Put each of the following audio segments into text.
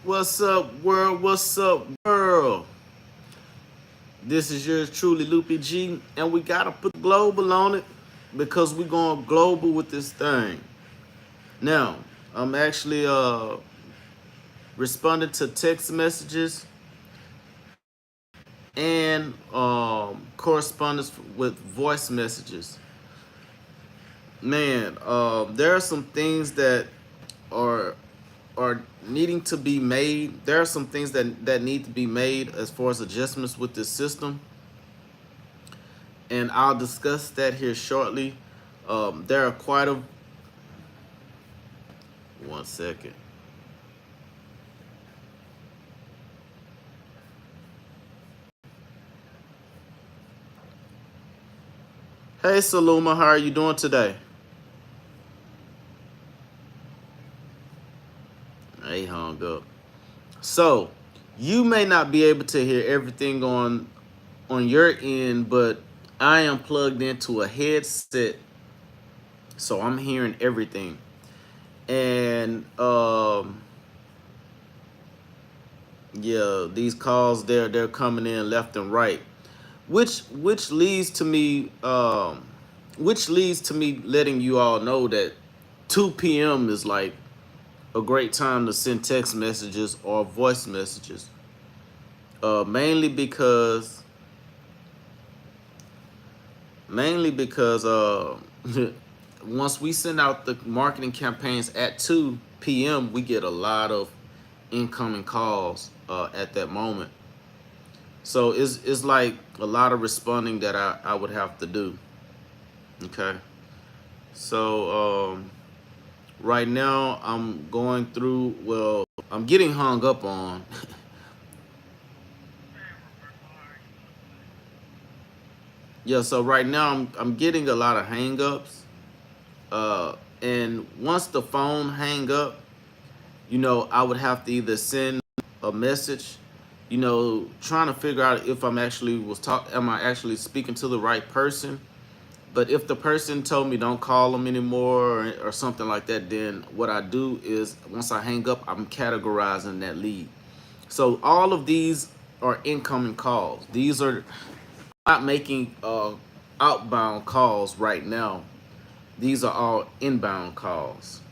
What's up, world? What's up, world? This is yours truly, Loopy G, and we gotta put global on it because we're going global with this thing. Now, I'm actually responding to text messages and correspondence with voice messages. Man, there are some things that are are needing to be made. There are some things that need to be made as far as adjustments with this system, and I'll discuss that here shortly. There are quite a one second. Hey Saluma, how are you doing today? Hey, hung up. So you may not be able to hear everything on your end, but I am plugged into a headset, so I'm hearing everything. And yeah, these calls they're coming in left and right, which leads to me letting you all know that 2 p.m. is like a great time to send text messages or voice messages. Mainly because once we send out the marketing campaigns at 2 p.m., we get a lot of incoming calls at that moment. So it's like a lot of responding that I would have to do. Okay. So right now I'm going through, well, I'm getting hung up on. Yeah, so right now I'm getting a lot of hang-ups. And once the phone hang up, I would have to either send a message, trying to figure out if am I actually speaking to the right person. But if the person told me don't call them anymore or something like that, then what I do is once I hang up, I'm categorizing that lead. So all of these are incoming calls. These are not making outbound calls right now. These are all inbound calls.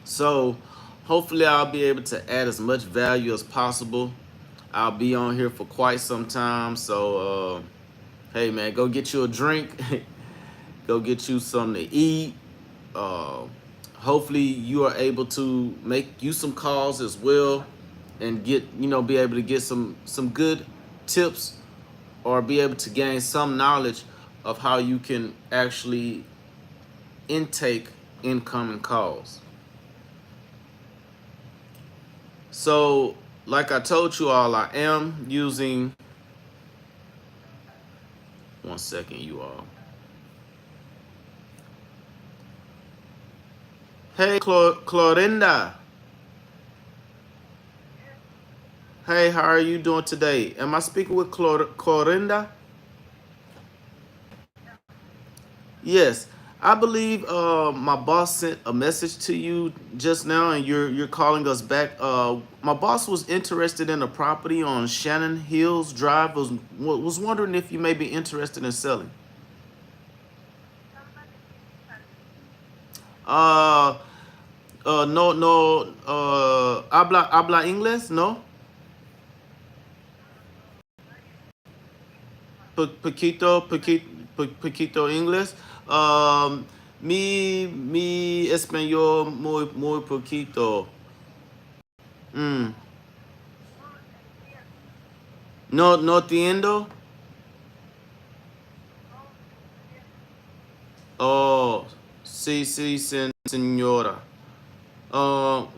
So hopefully I'll be able to add as much value as possible. I'll be on here for quite some time. So hey man, go get you a drink. Go get you something to eat. Uh, Hopefully you are able to make you some calls as well and be able to get some good tips or be able to gain some knowledge of how you can actually intake incoming calls. So, like I told you all, I am using, one second, you all. Hey, Clorinda. Hey, how are you doing today? Am I speaking with Clorinda? Yes. I believe my boss sent a message to you just now, and you're calling us back. My boss was interested in a property on Shannon Hills Drive. Was wondering if you may be interested in selling. Uh, no, no. Habla inglés, no. Poquito inglés. Um, mi español muy poquito. Mm. No, no entiendo. Oh, sí, sí, señora.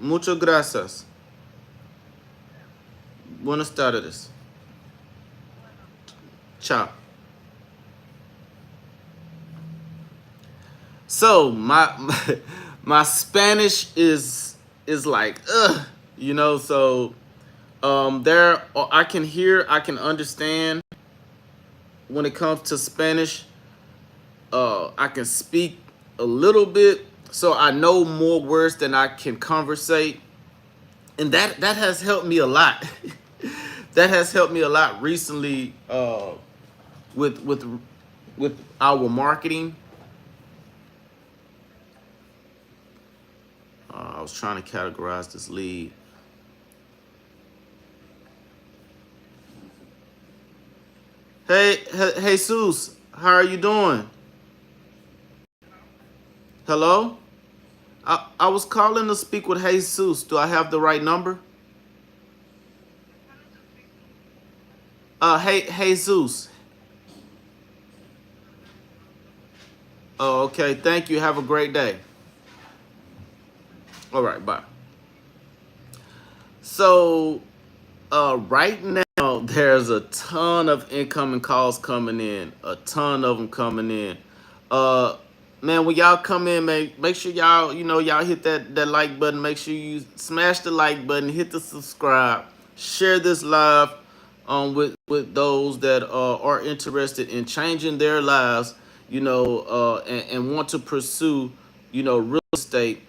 Muchas gracias. Buenas tardes. Ciao. So my Spanish is like so there I can hear, I can understand when it comes to Spanish. I can speak a little bit, so I know more words than I can conversate. and that has helped me a lot. That has helped me a lot recently, with with our marketing. I was trying to categorize this lead. Hey, Jesus, how are you doing? Hello? I was calling to speak with Jesus. Do I have the right number? Hey, Jesus. Oh, okay. Thank you. Have a great day. All right, bye. So, right now, there's a ton of incoming calls coming in. A ton of them coming in. Uh, Man, when y'all come in, make sure y'all, y'all hit that like button. Make sure you smash the like button, hit the subscribe, share this live, with those that are interested in changing their lives, and want to pursue, real estate,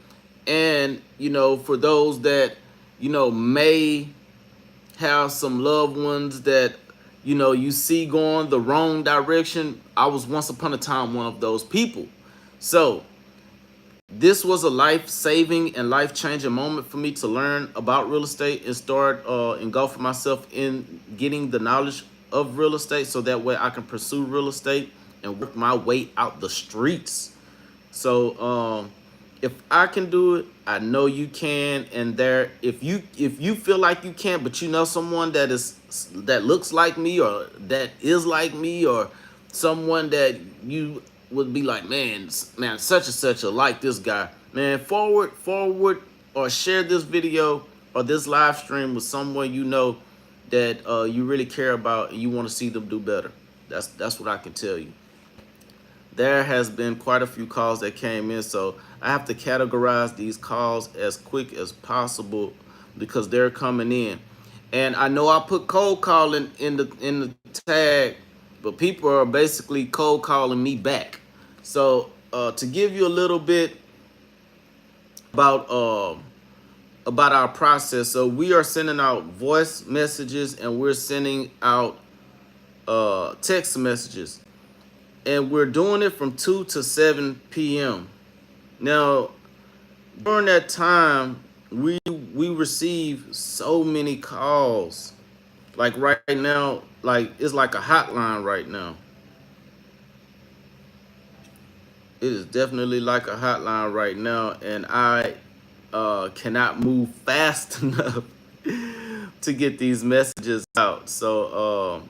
and for those that may have some loved ones that you see going the wrong direction. I was once upon a time one of those people. So this was a life-saving and life-changing moment for me to learn about real estate and start engulfing myself in getting the knowledge of real estate, so that way I can pursue real estate and work my way out the streets. So if I can do it, I know you can. And there, if you feel like you can't, but you know someone that looks like me, or that is like me, or someone that you would be like, man, such and such a like this guy, man, forward, or share this video or this live stream with someone that you really care about and you want to see them do better. That's what I can tell you. There has been quite a few calls that came in, so I have to categorize these calls as quick as possible because they're coming in. And I know I put cold calling in the tag, but people are basically cold calling me back. So to give you a little bit about our process, so we are sending out voice messages and we're sending out text messages, and we're doing it from 2 to 7 p.m. Now, during that time, we receive so many calls. Like right now, like it's like a hotline right now. It is definitely like a hotline right now, and I cannot move fast enough to get these messages out. So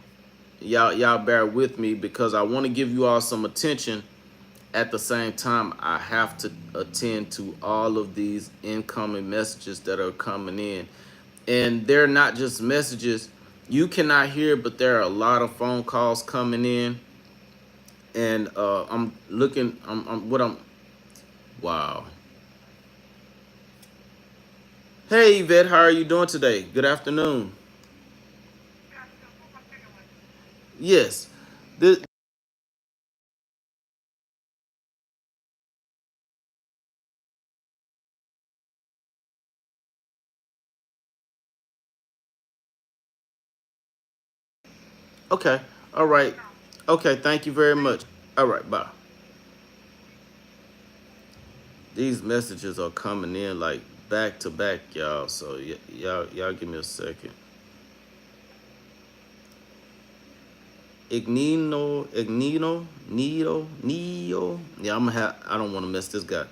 y'all bear with me because I want to give you all some attention. At the same time, I have to attend to all of these incoming messages that are coming in. And they're not just messages you cannot hear, but there are a lot of phone calls coming in. And I'm looking, wow. Hey, Yvette, how are you doing today? Good afternoon. Yes. This, okay. All right. Okay. Thank you very much. All right. Bye. These messages are coming in like back to back, y'all. So y'all give me a second. Neo. Yeah, I don't want to mess this guy.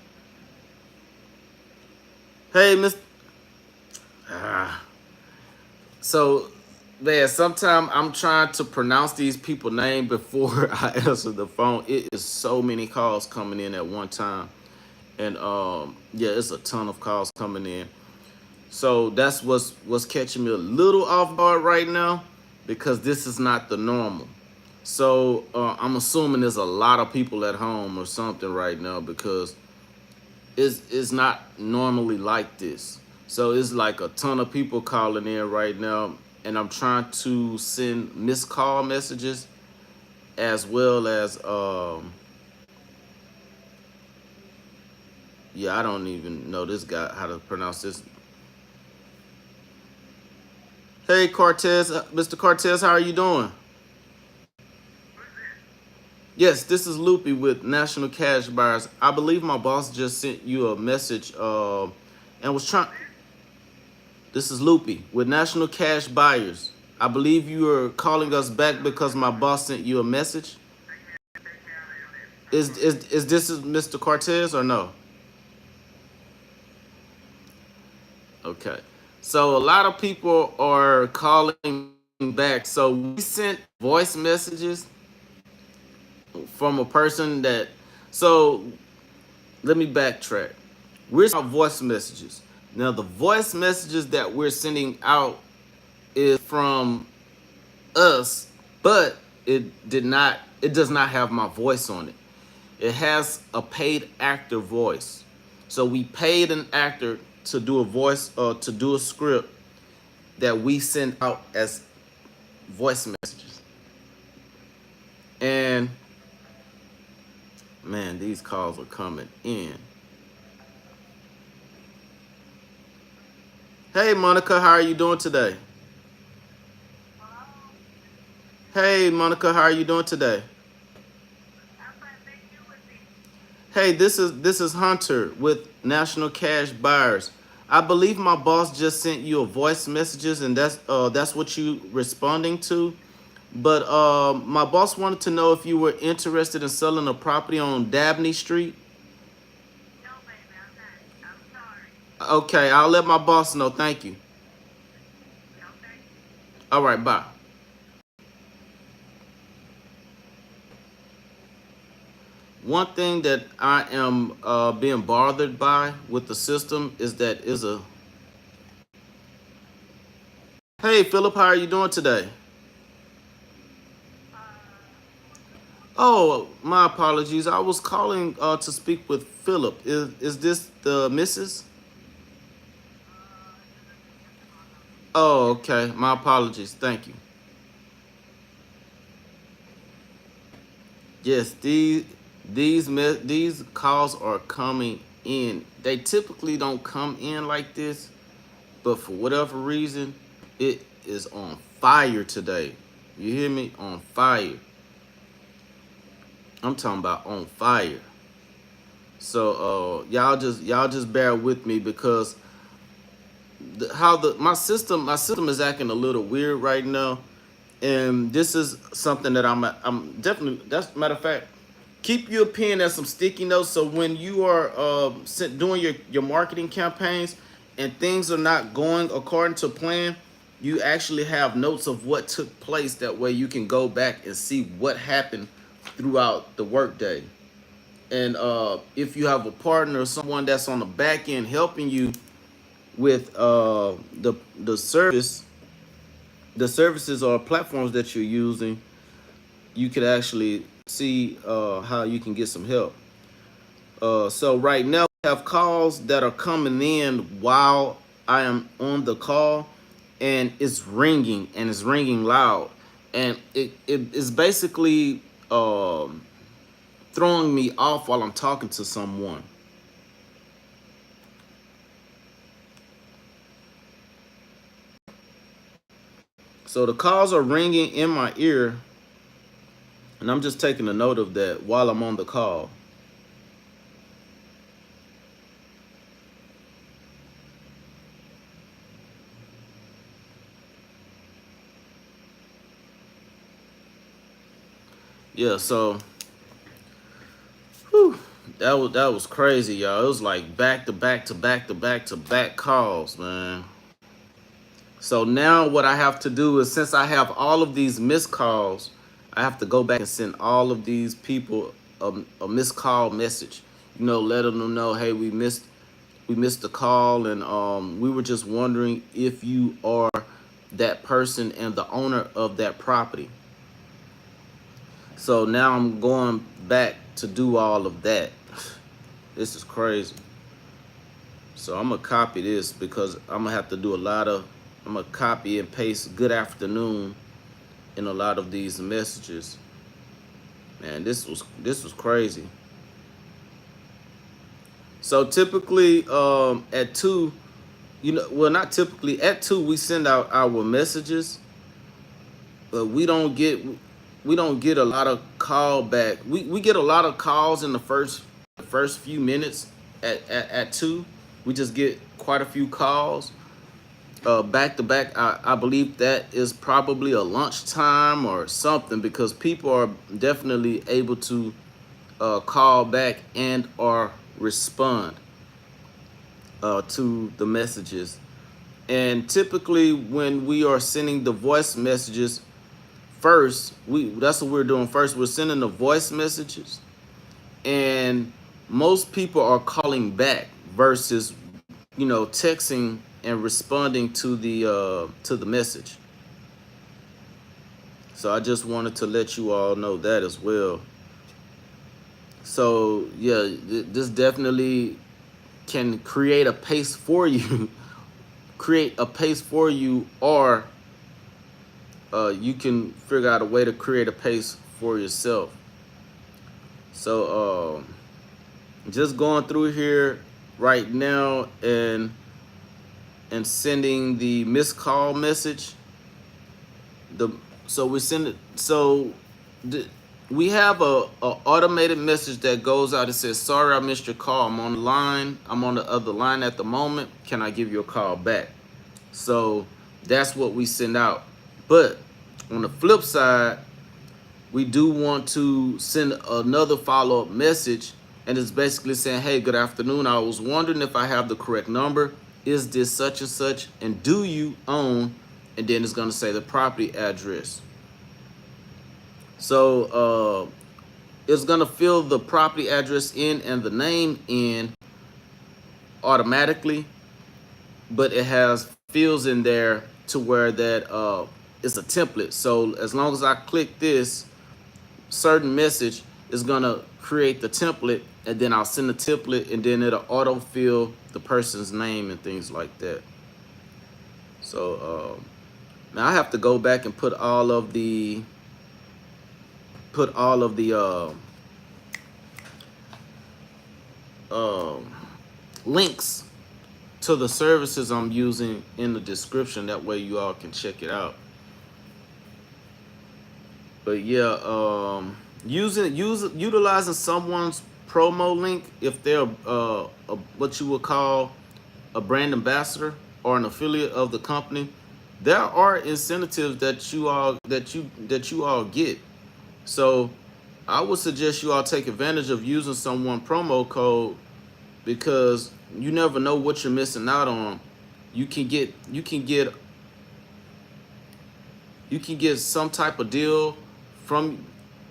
Hey, Miss. Ah. So, man, sometimes I'm trying to pronounce these people's name before I answer the phone. It is so many calls coming in at one time, and yeah, it's a ton of calls coming in. So that's what's catching me a little off guard right now, because this is not the normal. So I'm assuming there's a lot of people at home or something right now, because it's not normally like this. So it's like a ton of people calling in right now, and I'm trying to send missed call messages as well as yeah, I don't even know this guy how to pronounce this. Hey, Cortez, Mr. Cortez, how are you doing? Yes, this is Loopy with National Cash Buyers. I believe my boss just sent you a message and was trying. This is Loopy with National Cash Buyers. I believe you are calling us back because my boss sent you a message. Is this Mr. Cortez or no? Okay. So a lot of people are calling back. So we sent voice messages from a person that. So let me backtrack. We're sending out voice messages. Now the voice messages that we're sending out is from us, but it does not have my voice on it. It has a paid actor voice. So we paid an actor to do a voice to do a script that we send out as voice messages. And man, these calls are coming in. Hey Monica, how are you doing today? Hey Monica, how are you doing today? Hey, this is Hunter with National Cash Buyers. I believe my boss just sent you a voice messages, and that's what you responding to. But my boss wanted to know if you were interested in selling a property on Dabney Street. Okay, I'll let my boss know. Thank you. All right, bye. One thing that I am being bothered by with the system is that is a. Hey, Philip, how are you doing today? Oh, my apologies. I was calling to speak with Philip. Is this the Mrs.? Oh, okay. My apologies. Thank you. Yes, these calls are coming in. They typically don't come in like this, but for whatever reason, it is on fire today. You hear me? On fire. I'm talking about on fire. So y'all just bear with me because how the my system is acting a little weird right now, and this is something that I'm definitely. That's matter of fact. Keep your pen and some sticky notes so when you are doing your marketing campaigns and things are not going according to plan, you actually have notes of what took place. That way you can go back and see what happened throughout the workday. And if you have a partner or someone that's on the back end helping you with the the services or platforms that you're using, you could actually see how you can get some help. So right now we have calls that are coming in while I am on the call, and it's ringing loud, and it is basically throwing me off while I'm talking to someone. So the calls are ringing in my ear, and I'm just taking a note of that while I'm on the call. Yeah, so whew, that was crazy, y'all. It was like back to back to back to back to back calls, man. So now what I have to do is, since I have all of these missed calls, I have to go back and send all of these people a missed call message. Letting them know, hey, we missed the call, and we were just wondering if you are that person and the owner of that property. So now I'm going back to do all of that. This is crazy. So I'm gonna copy this because I'm gonna have to do a lot of. I'm gonna copy and paste "good afternoon" in a lot of these messages. Man, this was crazy. So typically at 2, well, not typically. At 2, we send out our messages, but we don't get a lot of call back. We get a lot of calls in the first few minutes at 2. We just get quite a few calls back to back. I believe that is probably a lunchtime or something, because people are definitely able to call back and or respond to the messages. And typically when we are sending the voice messages first, that's what we're doing first. We're sending the voice messages, and most people are calling back versus texting and responding to the message. So I just wanted to let you all know that as well. So yeah, this definitely can create a pace for you, create a pace for you, or you can figure out a way to create a pace for yourself. So just going through here right now and sending the missed call message. So we send it. So we have a automated message that goes out. It says, "Sorry, I missed your call. I'm on the line. I'm on the other line at the moment. Can I give you a call back?" So that's what we send out. But on the flip side, we do want to send another follow-up message, and it's basically saying, "Hey, good afternoon. I was wondering if I have the correct number. Is this such and such? And do you own?" And then it's going to say the property address. So it's going to fill the property address in and the name in automatically, but it has fields in there to where that it's a template. So as long as I click this certain message, is gonna create the template, and then I'll send the template, and then it'll autofill the person's name and things like that. So now I have to go back and put all of the links to the services I'm using in the description. That way you all can check it out. But yeah, utilizing someone's promo link if they're what you would call a brand ambassador or an affiliate of the company, there are incentives that you all get. So I would suggest you all take advantage of using someone promo code, because you never know what you're missing out on. You can get some type of deal from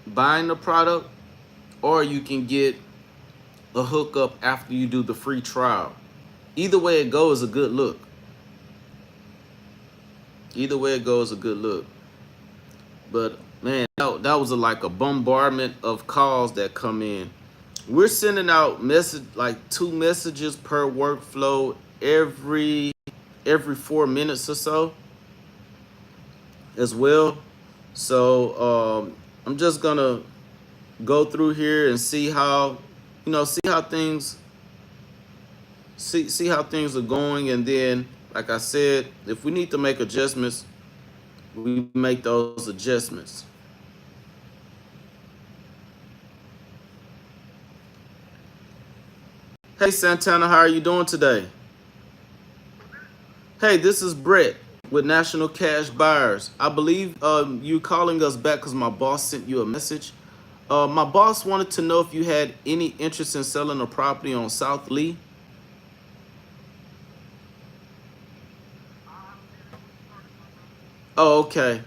buying the product, or you can get a hookup after you do the free trial. Either way it goes, a good look. Either way it goes, a good look. But man, that was like a bombardment of calls that come in. We're sending out like 2 messages per workflow every 4 minutes or so as well. So I'm just gonna go through here and see how things are going, and then like I said, if we need to make adjustments, we make those adjustments. Hey Santana, how are you doing today? Hey, this is Brett with National Cash Buyers. I believe you're calling us back because my boss sent you a message. My boss wanted to know if you had any interest in selling a property on South Lee. Oh, okay.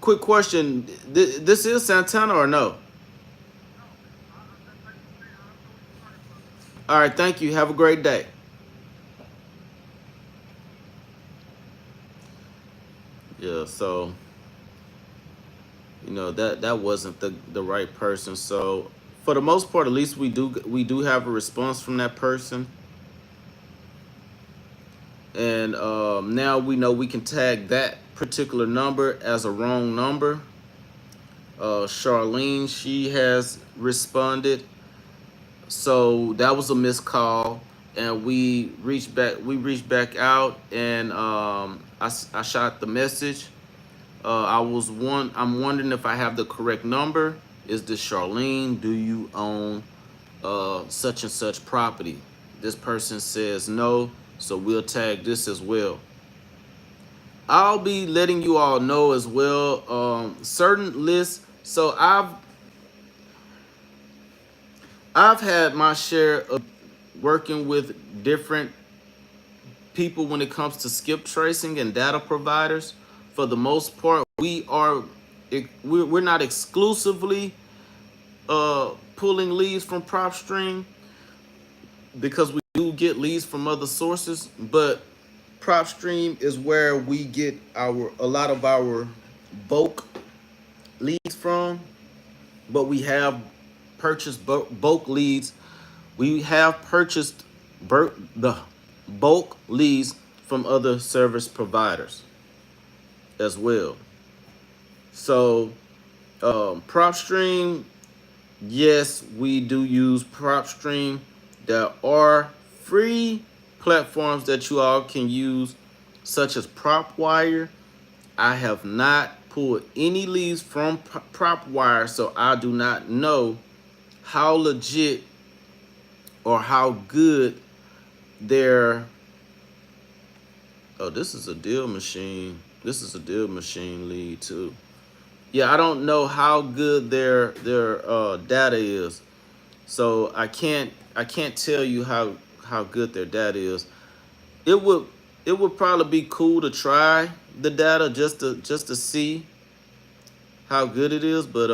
Quick question. This is Santana or no? All right, thank you. Have a great day. Yeah, so that wasn't the right person. So for the most part, at least we do have a response from that person, and now we know we can tag that particular number as a wrong number. Charlene, she has responded, so that was a missed call. and we reached back out, and I shot the message. I'm wondering if I have the correct number. Is this Charlene? Do you own such and such property? This person says no, so we'll tag this as well. I'll be letting you all know as well, certain lists. So I've had my share of working with different people when it comes to skip tracing and data providers. For the most part, we're not exclusively pulling leads from PropStream, because we do get leads from other sources, but PropStream is where we get a lot of our bulk leads from. But we have purchased bulk leads. We have purchased the bulk leads from other service providers as well. So PropStream, yes, we do use PropStream. There are free platforms that you all can use, such as PropWire. I have not pulled any leads from PropWire, so I do not know how legit or how good their. Oh, this is a deal machine. This is a deal machine lead too. Yeah, I don't know how good their data is, so I can't tell you how good their data is. It would it would probably be cool to try the data just to see how good it is, but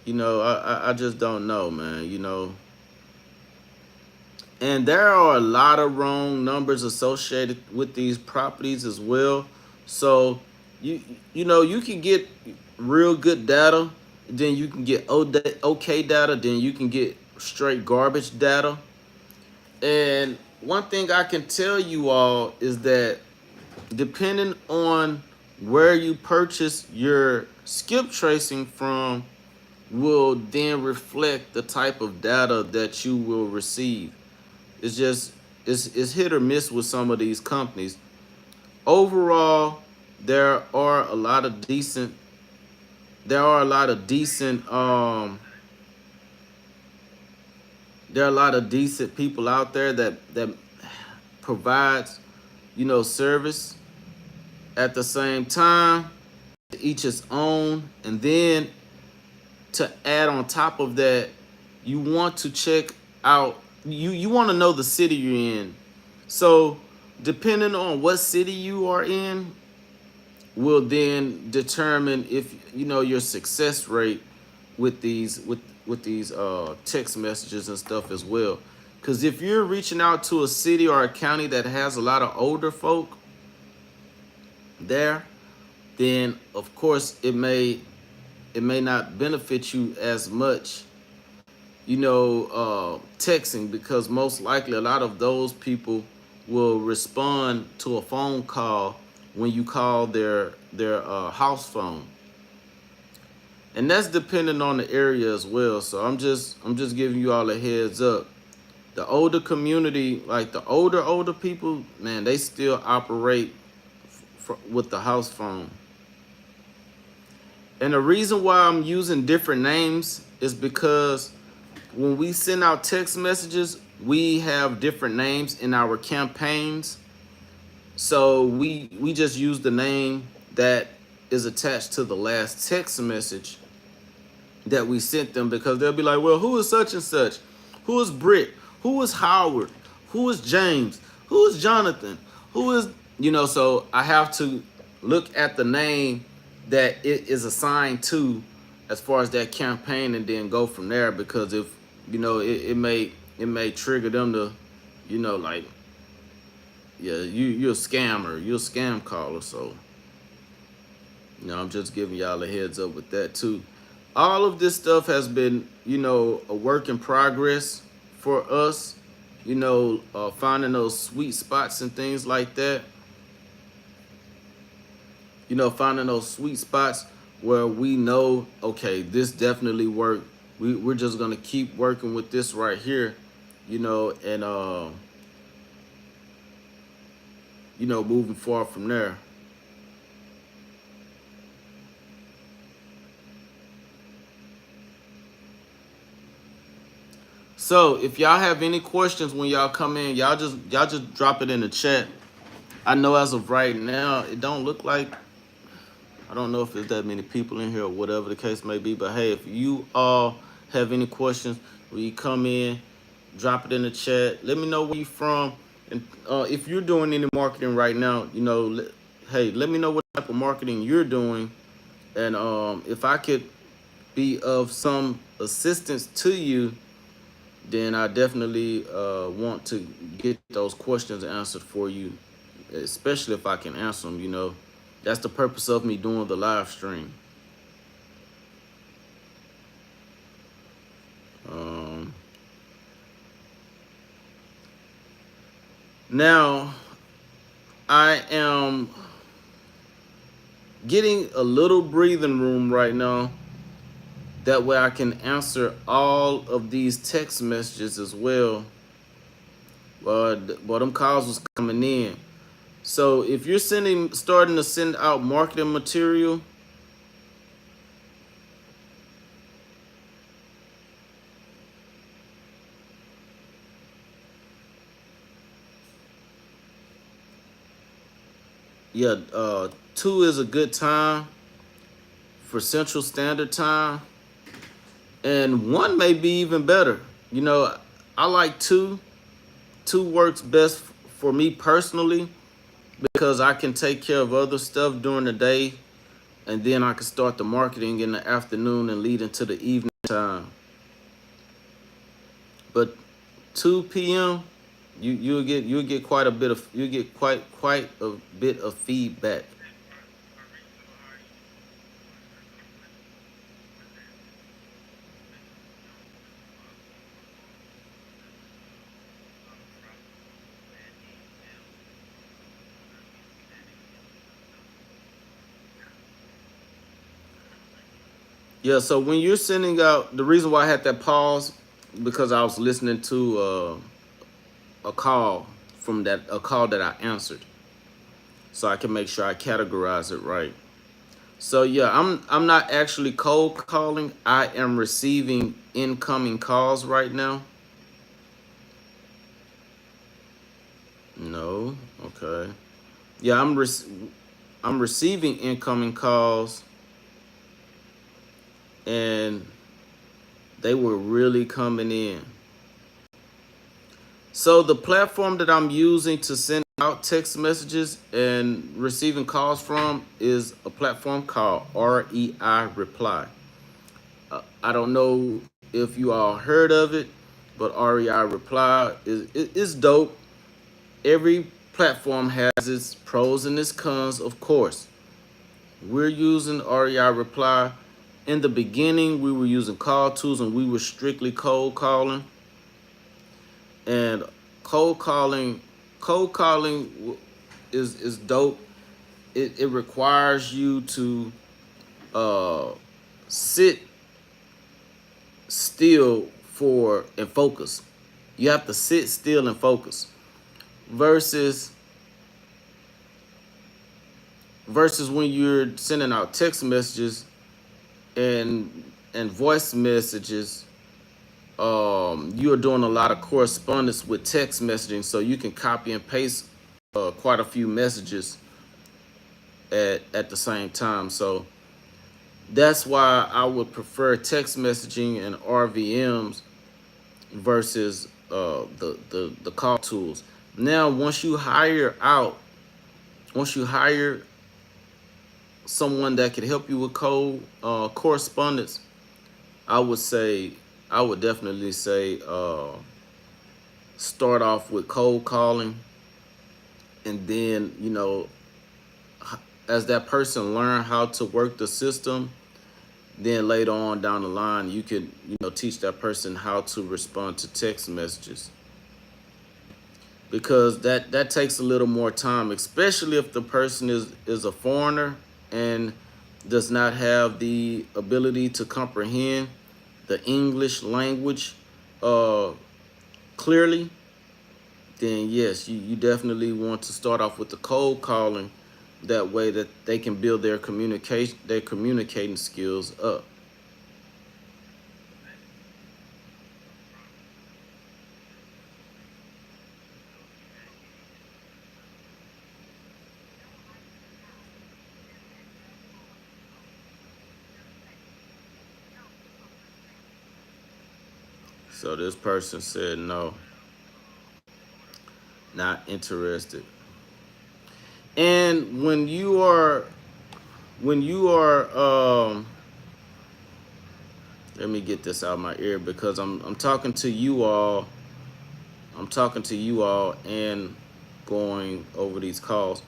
I just don't know, man. And there are a lot of wrong numbers associated with these properties as well. So you you can get real good data, then you can get okay data, then you can get straight garbage data. And one thing I can tell you all is that depending on where you purchase your skip tracing from will then reflect the type of data that you will receive. It's just it's hit or miss with some of these companies. Overall, there are a lot of decent there are a lot of decent there are a lot of decent people out there that provides service. At the same time, each its own. And then to add on top of that, you want to check out, you want to know the city you're in. So depending on what city you are in will then determine if your success rate with these text messages and stuff as well. Because if you're reaching out to a city or a county that has a lot of older folk there, then of course it may not benefit you as much, texting, because most likely a lot of those people will respond to a phone call when you call their house phone. And that's depending on the area as well. So I'm just giving you all a heads up. The older community, like the older people, man, they still operate with the house phone. And the reason why I'm using different names is because when we send out text messages, we have different names in our campaigns. So we just use the name that is attached to the last text message that we sent them, because they'll be like, well, who is such and such? Who is Britt? Who is Howard? Who is James? Who is Jonathan? Who is, so I have to look at the name that it is assigned to as far as that campaign, and then go from there. Because if, it may trigger them to, like, yeah, you're a scammer, you're a scam caller. So, I'm just giving y'all a heads up with that too. All of this stuff has been, a work in progress for us, finding those sweet spots and things like that. Finding those sweet spots where we know, okay, this definitely worked. we're just gonna keep working with this right here, and moving forward from there. So if y'all have any questions when y'all come in, y'all just drop it in the chat. I know as of right now, it don't look like, I don't know if there's that many people in here or whatever the case may be, but hey, if you all have any questions, when you come in, drop it in the chat. Let me know where you from, and if you're doing any marketing right now, hey, let me know what type of marketing you're doing, and if I could be of some assistance to you, then I definitely want to get those questions answered for you, especially if I can answer them. That's the purpose of me doing the live stream. Um, Now, I am getting a little breathing room right now. That way I can answer all of these text messages as well. Them calls was coming in. So if you're starting to send out marketing material, yeah, 2 is a good time for Central Standard Time, and 1 may be even better. I like 2. 2 works best for me personally because I can take care of other stuff during the day, and then I can start the marketing in the afternoon and lead into the evening time. But 2 p.m. you'll get quite a bit of you get quite a bit of feedback. Yeah, so when you're sending out, the reason why I had that pause because I was listening to a call that I answered, so I can make sure I categorize it right. So yeah, I'm not actually cold calling. I am receiving incoming calls right now. No, okay. Yeah, I'm receiving incoming calls, and they were really coming in. So the platform that I'm using to send out text messages and receiving calls from is a platform called REI Reply. I don't know if you all heard of it, but REI Reply is dope. Every platform has its pros and its cons, of course. We're using REI Reply. In the beginning, we were using call tools and we were strictly cold calling. And cold calling, cold calling is dope. It requires you to uh, sit still for and focus. You have to sit still and focus. Versus when you're sending out text messages and voice messages, you are doing a lot of correspondence with text messaging, so you can copy and paste quite a few messages at the same time. So that's why I would prefer text messaging and RVMs versus the call tools. Now, once you hire someone that can help you with cold correspondence, I would say, I would definitely say, start off with cold calling, and then as that person learn how to work the system, then later on down the line, you could teach that person how to respond to text messages, because that takes a little more time, especially if the person is a foreigner and does not have the ability to comprehend. the English language uh, clearly, then yes, you definitely want to start off with the cold calling. That way that they can build their communicating skills up. So this person said no, not interested. And when you are let me get this out of my ear because I'm talking to you all. I'm talking to you all and going over these calls.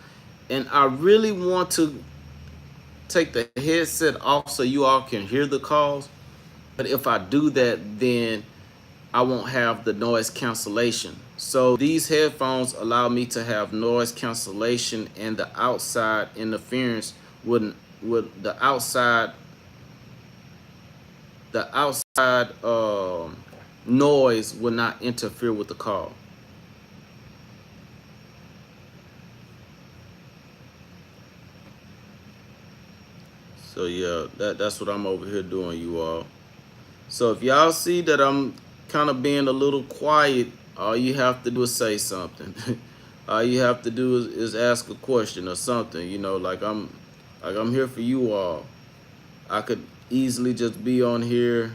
And I really want to take the headset off so you all can hear the calls. But if I do that, then I won't have the noise cancellation. So these headphones allow me to have noise cancellation, and the outside interference would the outside noise would not interfere with the call. So yeah, that's what I'm over here doing, you all. So if y'all see that I'm kind of being a little quiet, all you have to do is say something. All you have to do is ask a question or something, like I'm here for you all. I could easily just be on here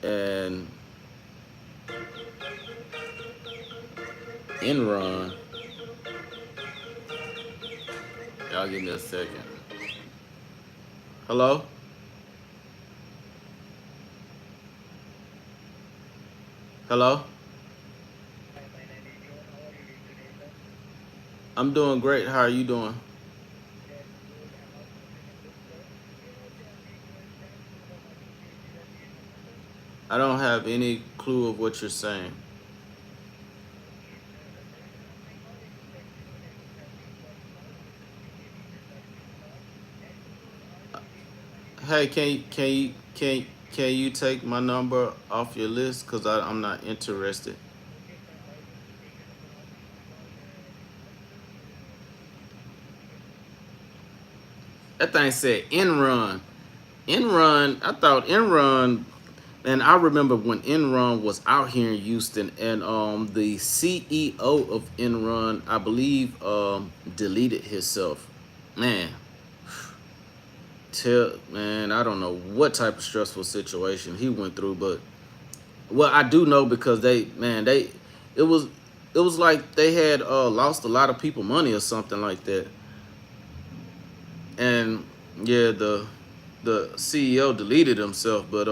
and end run. Y'all give me a second. Hello? Hello? I'm doing great. How are you doing? I don't have any clue of what you're saying. Hey, can you take my number off your list? Cause I'm not interested. That thing said Enron. Enron. I thought Enron. And I remember when Enron was out here in Houston, and the CEO of Enron, I believe, deleted himself. Man, man, I don't know what type of stressful situation he went through, but well, I do know because it was it was like they had lost a lot of people money or something like that. And yeah, the CEO deleted himself, but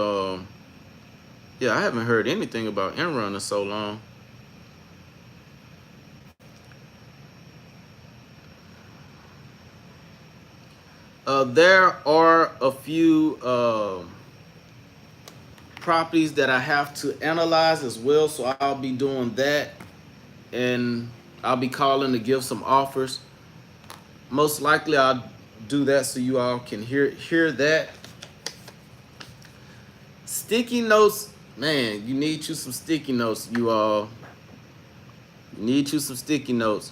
yeah, I haven't heard anything about Enron in so long. There are a few properties that I have to analyze as well, so I'll be doing that, and I'll be calling to give some offers. Most likely, I'll do that so you all can hear that. Sticky notes, man. You need you some sticky notes, you all. You need you some sticky notes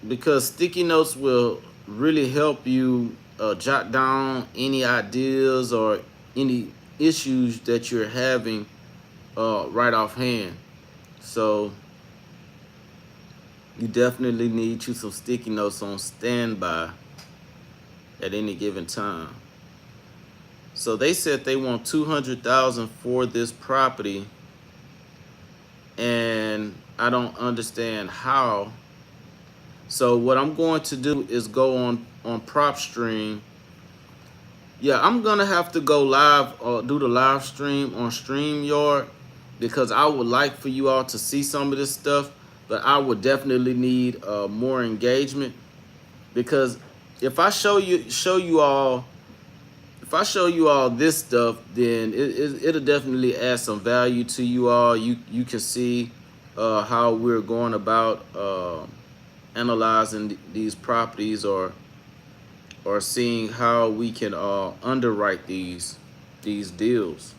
because sticky notes will really help you jot down any ideas or any issues that you're having right offhand. So you definitely need you some sticky notes on standby at any given time. So they said they want 200,000 for this property, and I don't understand how. So what I'm going to do is go on PropStream. Yeah, I'm gonna have to go live or do the live stream on StreamYard because I would like for you all to see some of this stuff, but I would definitely need more engagement because if I show you all this stuff, then it'll definitely add some value to you all. You can see how we're going about analyzing these properties or seeing how we can underwrite these these deals.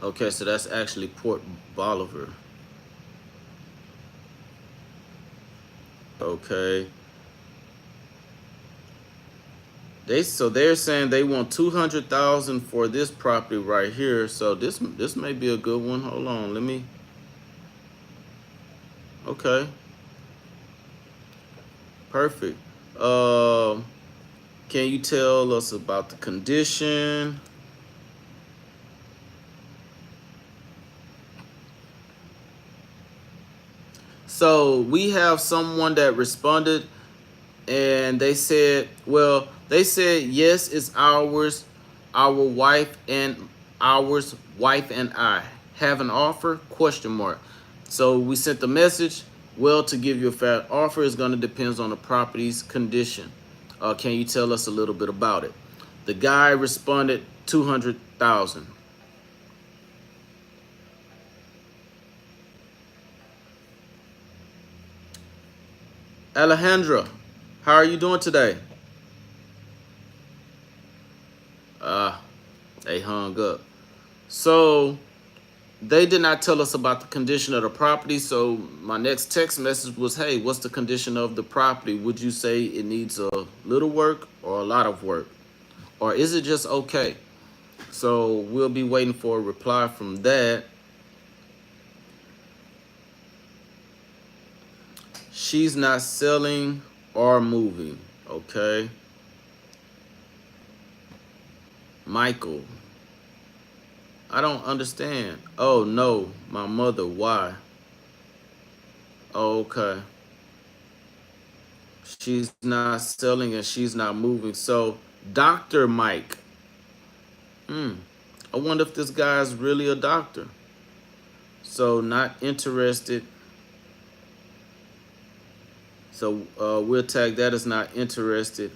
Okay, so that's actually Port Bolivar. Okay. They're saying they want 200,000 for this property right here. So this may be a good one. Hold on, let me. Okay, perfect. Um, can you tell us about the condition? So we have someone that responded, and they said yes, it's ours, our wife and ours, wife and I have an offer? Question mark. So we sent the message. Well, to give you a fair offer is going to depend on the property's condition. Can you tell us a little bit about it? The guy responded 200,000. Alejandra, how are you doing today? Ah, they hung up. So they did not tell us about the condition of the property. So my next text message was, hey, what's the condition of the property? Would you say it needs a little work or a lot of work? Or is it just okay? So we'll be waiting for a reply from that. She's not selling or moving. Okay. Michael, I don't understand. Oh no, my mother, why? Okay. She's not selling and she's not moving. So, Dr. Mike, I wonder if this guy's really a doctor. So, not interested. So, we'll tag that as not interested.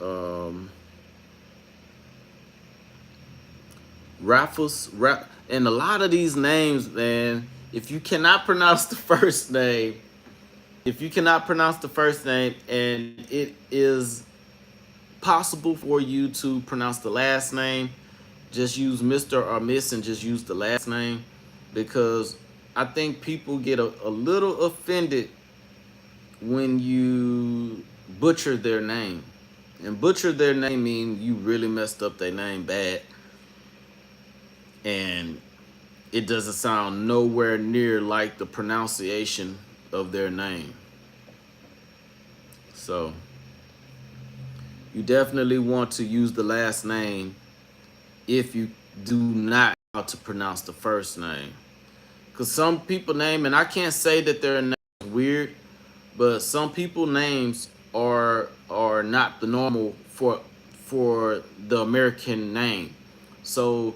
Um, and a lot of these names, man, if you cannot pronounce the first name, and it is possible for you to pronounce the last name, just use Mr. or Miss and just use the last name, because I think people get a little offended when you butcher their name. And butcher their name means you really messed up their name bad. And it doesn't sound nowhere near like the pronunciation of their name. So you definitely want to use the last name if you do not know how to pronounce the first name. Because some people name, and I can't say that their name is weird, but some people names are not the normal for the American name. So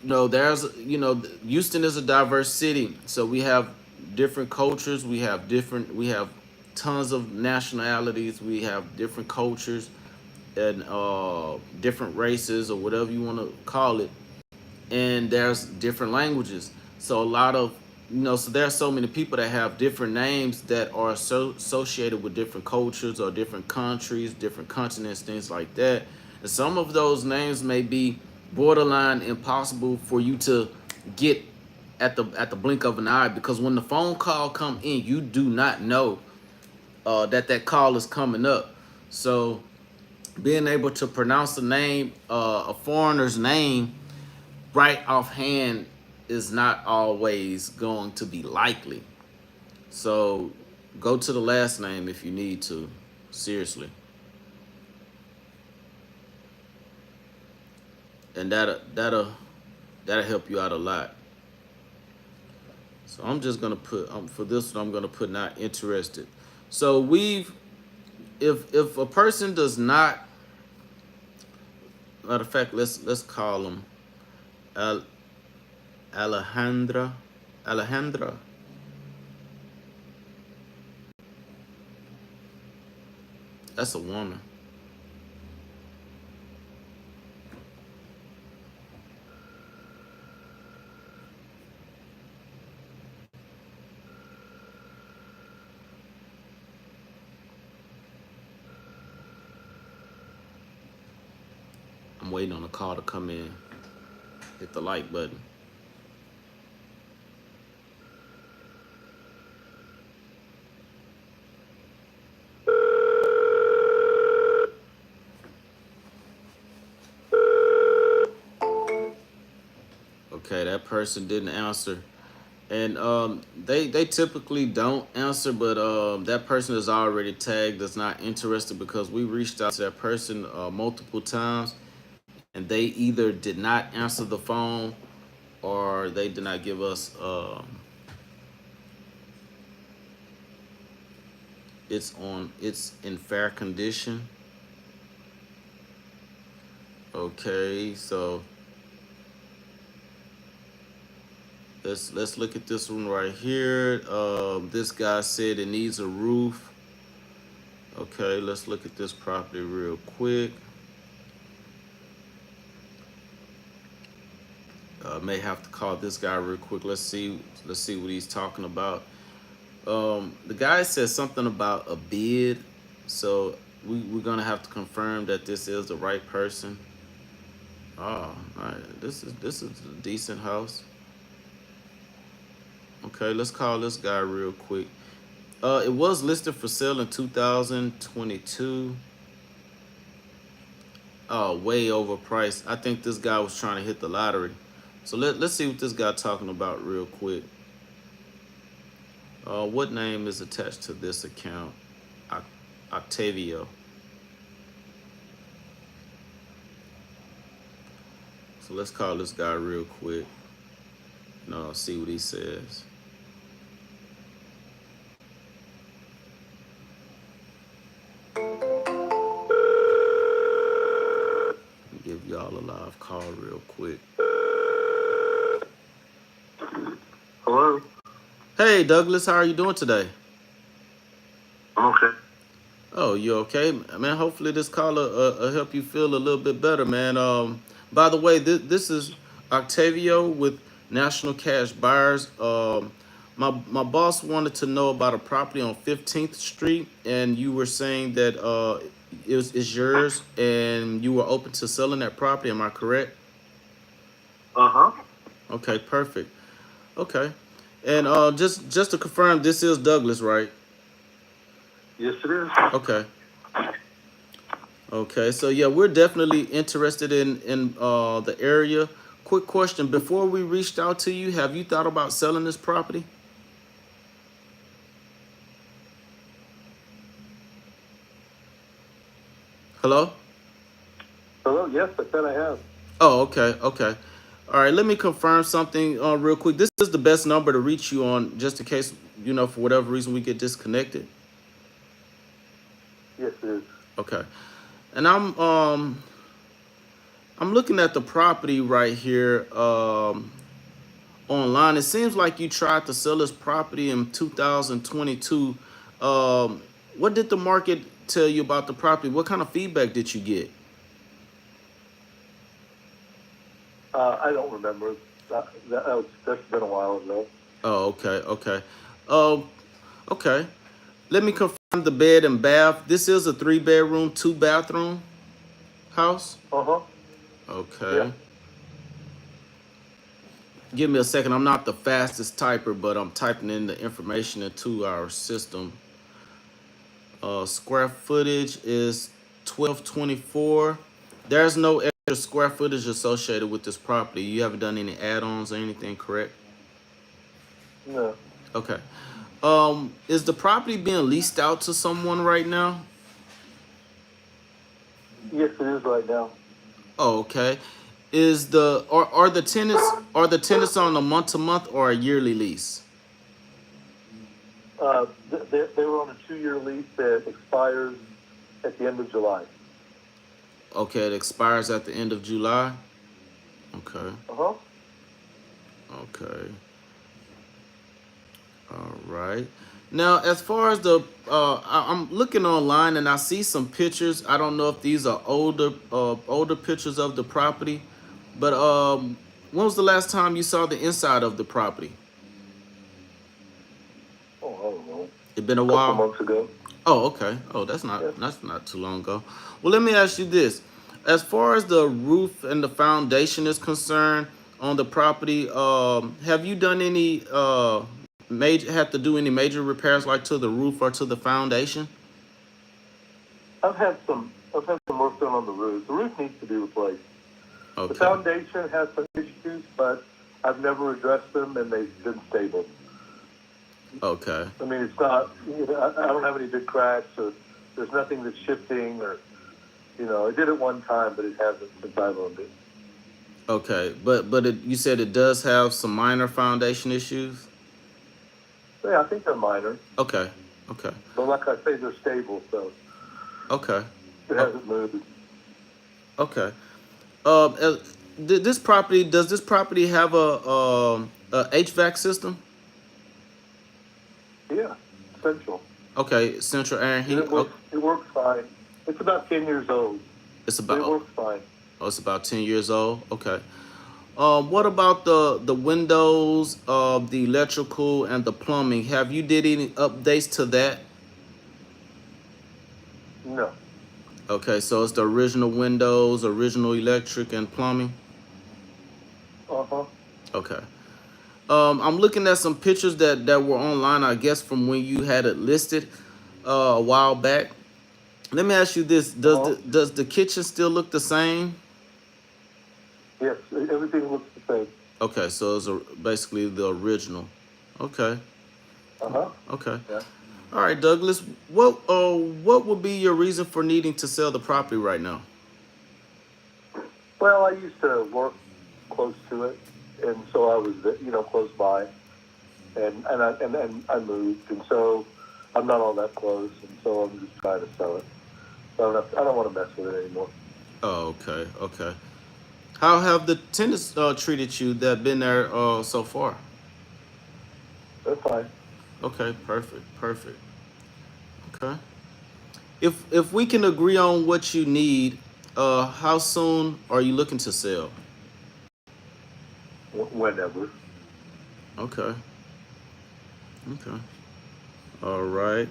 Houston is a diverse city, so we have different cultures, we have tons of nationalities, we have different cultures and different races or whatever you want to call it, and there's different languages. So a lot of so there are so many people that have different names that are associated with different cultures or different countries, different continents, things like that. And some of those names may be borderline impossible for you to get at the blink of an eye, because when the phone call come in, you do not know that call is coming up. So being able to pronounce the name, a foreigner's name, right offhand is not always going to be likely. So go to the last name if you need to. Seriously. And that'll help you out a lot. So I'm just gonna put for this one I'm gonna put not interested. So if a person does not, matter of fact, let's call them Al, Alejandra. Alejandra. That's a woman. I'm waiting on a call to come in. Hit the like button. Okay, that person didn't answer. And they typically don't answer, but that person is already tagged as not interested because we reached out to that person multiple times, and they either did not answer the phone or they did not give us it's in fair condition. Okay, so let's look at this one right here. This guy said it needs a roof. Okay, let's look at this property real quick. May have to call this guy real quick. Let's see what he's talking about. The guy says something about a bid, so we're gonna have to confirm that this is the right person. Oh, all right. This is a decent house. Okay, let's call this guy real quick. It was listed for sale in 2022. Oh, way overpriced. I think this guy was trying to hit the lottery. So let's see what this guy talking about real quick. What name is attached to this account? Octavio. So let's call this guy real quick. No, see what he says. Give y'all a live call real quick. Hello. Hey Douglas, how are you doing today? I'm okay. Oh, you okay, man? Hopefully this call will help you feel a little bit better, man. By the way, this is Octavio with National Cash Buyers. My boss wanted to know about a property on 15th Street, and you were saying that it's yours, and you were open to selling that property. Am I correct? Uh-huh. Okay, perfect. Okay, and just to confirm, this is Douglas, right? Yes, it is. Okay. Okay, so yeah, we're definitely interested in the area. Quick question: before we reached out to you, have you thought about selling this property? Hello? Hello. Yes, I said I have. Oh, okay, okay. All right, let me confirm something real quick. This is the best number to reach you on, just in case for whatever reason we get disconnected. Yes, it is. Okay, and I'm looking at the property right here. Online. It seems like you tried to sell this property in 2022. What did the market tell you about the property? What kind of feedback did you get? I don't remember. That's been a while ago. Oh, okay, okay. Um, okay. Let me confirm the bed and bath. This is a 3-bedroom, 2-bathroom house. Uh-huh. Okay. Yeah. Give me a second. I'm not the fastest typer, but I'm typing in the information into our system. Square footage is 1224. There's no extra square footage associated with this property. You haven't done any add-ons or anything, correct? No. Okay. Is the property being leased out to someone right now? Yes, it is right now. Oh, okay. Is the are the tenants on a month-to-month or a yearly lease? They were on a 2-year lease that expires at the end of July. Okay, it expires at the end of July. Okay. Uh-huh. Okay. All right. Now, as far as I'm looking online and I see some pictures. I don't know if these are older pictures of the property, but when was the last time you saw the inside of the property? Oh, I don't know. It been a A couple while. months ago. Oh, okay. Oh, Yeah. that's not too long ago. Well, let me ask you this: As far as the roof and the foundation is concerned on the property, have you done any major have to do any major repairs like to the roof or to the foundation? I've had some work done on the roof. The roof needs to be replaced. The Okay. foundation has some issues, but I've never addressed them, and they've been stable. Okay. I mean, it's not. I don't have any big cracks, or there's nothing that's shifting, or I did it one time, but it hasn't since I've owned it. Okay. But you said it does have some minor foundation issues. So, yeah, I think they're minor, Okay. Okay. but like I say, they're stable, so Okay. it O- hasn't moved. Okay. Uh, this property does this property have a HVAC system? Yeah, central, Okay, central air and and heat. it Oh, works. It works fine. It's about 10 years old, it's but it about works fine. it's about 10 years old. Okay. What about the windows, the electrical, and the plumbing? Have you did any updates to that? No. Okay, so it's the original windows, original electric, and plumbing. Uh-huh. Okay. I'm looking at some pictures that were online, I guess, from when you had it listed a while back. Let me ask you this: Uh-huh. does the kitchen still look the same? Yes, everything looks the same. Okay, so it's basically the original. Okay, Uh-huh. okay. Yeah. All right, Douglas. What would be your reason for needing to sell the property right now? Well, I used to work close to it, and so I was, close by, and I moved, and so I'm not all that close, and so I'm just trying to sell it. So I don't want to mess with it anymore. Oh, okay, okay. How have the tenants treated you that been there so far? That's fine. Okay, perfect, perfect. Okay. If we can agree on what you need, how soon are you looking to sell? Whenever. Okay. Okay. All right.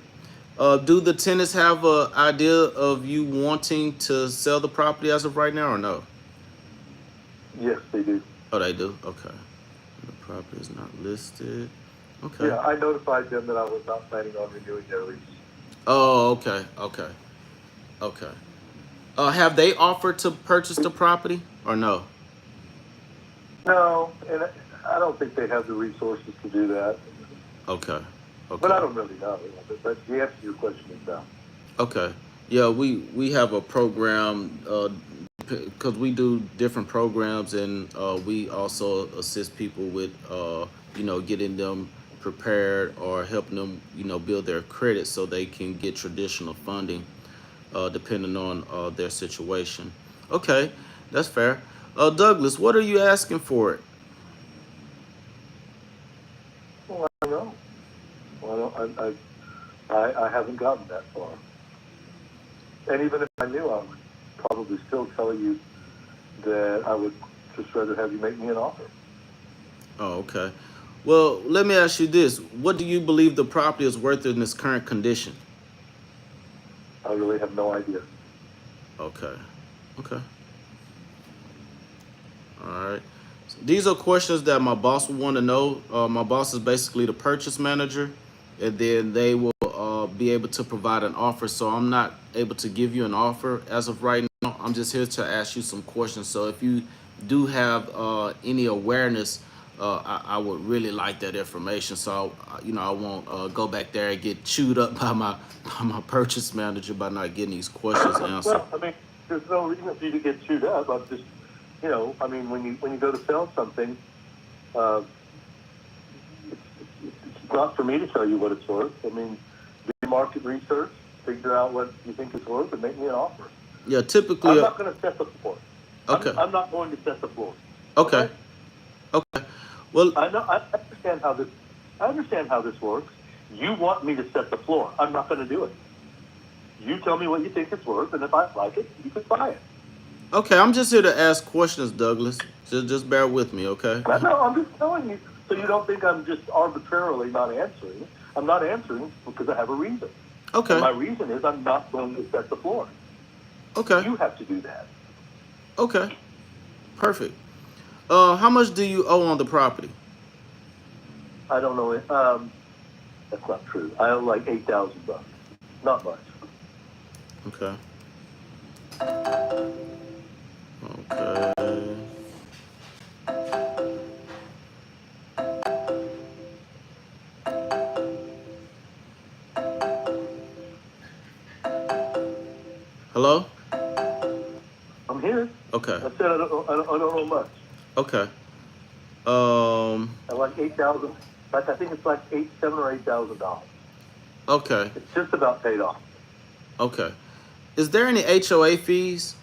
Do the tenants have a idea of you wanting to sell the property as of right now, or no? Yes, they do. Oh, they do. Okay. The property is not listed. Okay. Yeah, I notified them that I was not planning on renewing their lease. Oh, okay. Okay. Okay. Have they offered to purchase the property or no? No, and I don't think they have the resources to do that. Okay. But I Okay. don't really know. But the answer to your question is no. Okay. Yeah, we have a program because we do different programs, and we also assist people with getting them prepared or helping them build their credit so they can get traditional funding depending on their situation. Okay, that's fair. Douglas, what are you asking for it? Well, I don't know. Well, I haven't gotten that far. And even if I knew, I would probably still tell you that I would just rather have you make me an offer. Oh, okay. Well, let me ask you this: what do you believe the property is worth in its current condition? I really have no idea. Okay. Okay. All right. So these are questions that my boss would want to know. My boss is basically the purchase manager, and then they will be able to provide an offer. So I'm not able to give you an offer as of right now. I'm just here to ask you some questions. So if you do have any awareness, I would really like that information. So I won't go back there and get chewed up by my purchase manager by not getting these questions answered. Well, I mean, there's no reason for you to get chewed up. I'm just, I mean, when you go to sell something, uh, it's not for me to tell you what it's worth. I mean, do your market research, figure out what you think it's worth, and make me an offer. Yeah, I'm typically. not going to set the floor. Okay. I'm not going to set the floor. Okay. Okay? Okay. Well, I know. I understand how this. I understand how this works. You want me to set the floor. I'm not going to do it. You tell me what you think it's worth, and if I like it, you can buy it. okay. I'm just here to ask questions, Douglas. Just bear with me, okay? No, I'm just telling you so you don't think I'm just arbitrarily not answering. I'm not answering because I have a reason. And Okay. my reason is I'm not going to set the floor. Okay. You have to do that. Okay, perfect. How much do you owe on the property? I don't know it. That's not true. I owe like $8,000. Not much. Okay. Okay. Hello? I'm here. Okay. I said I don't know much. Okay. Um, I like 8,000. Like I think it's like $7 or $8,000. okay. It's just about paid off. Okay. Is there any HOA fees?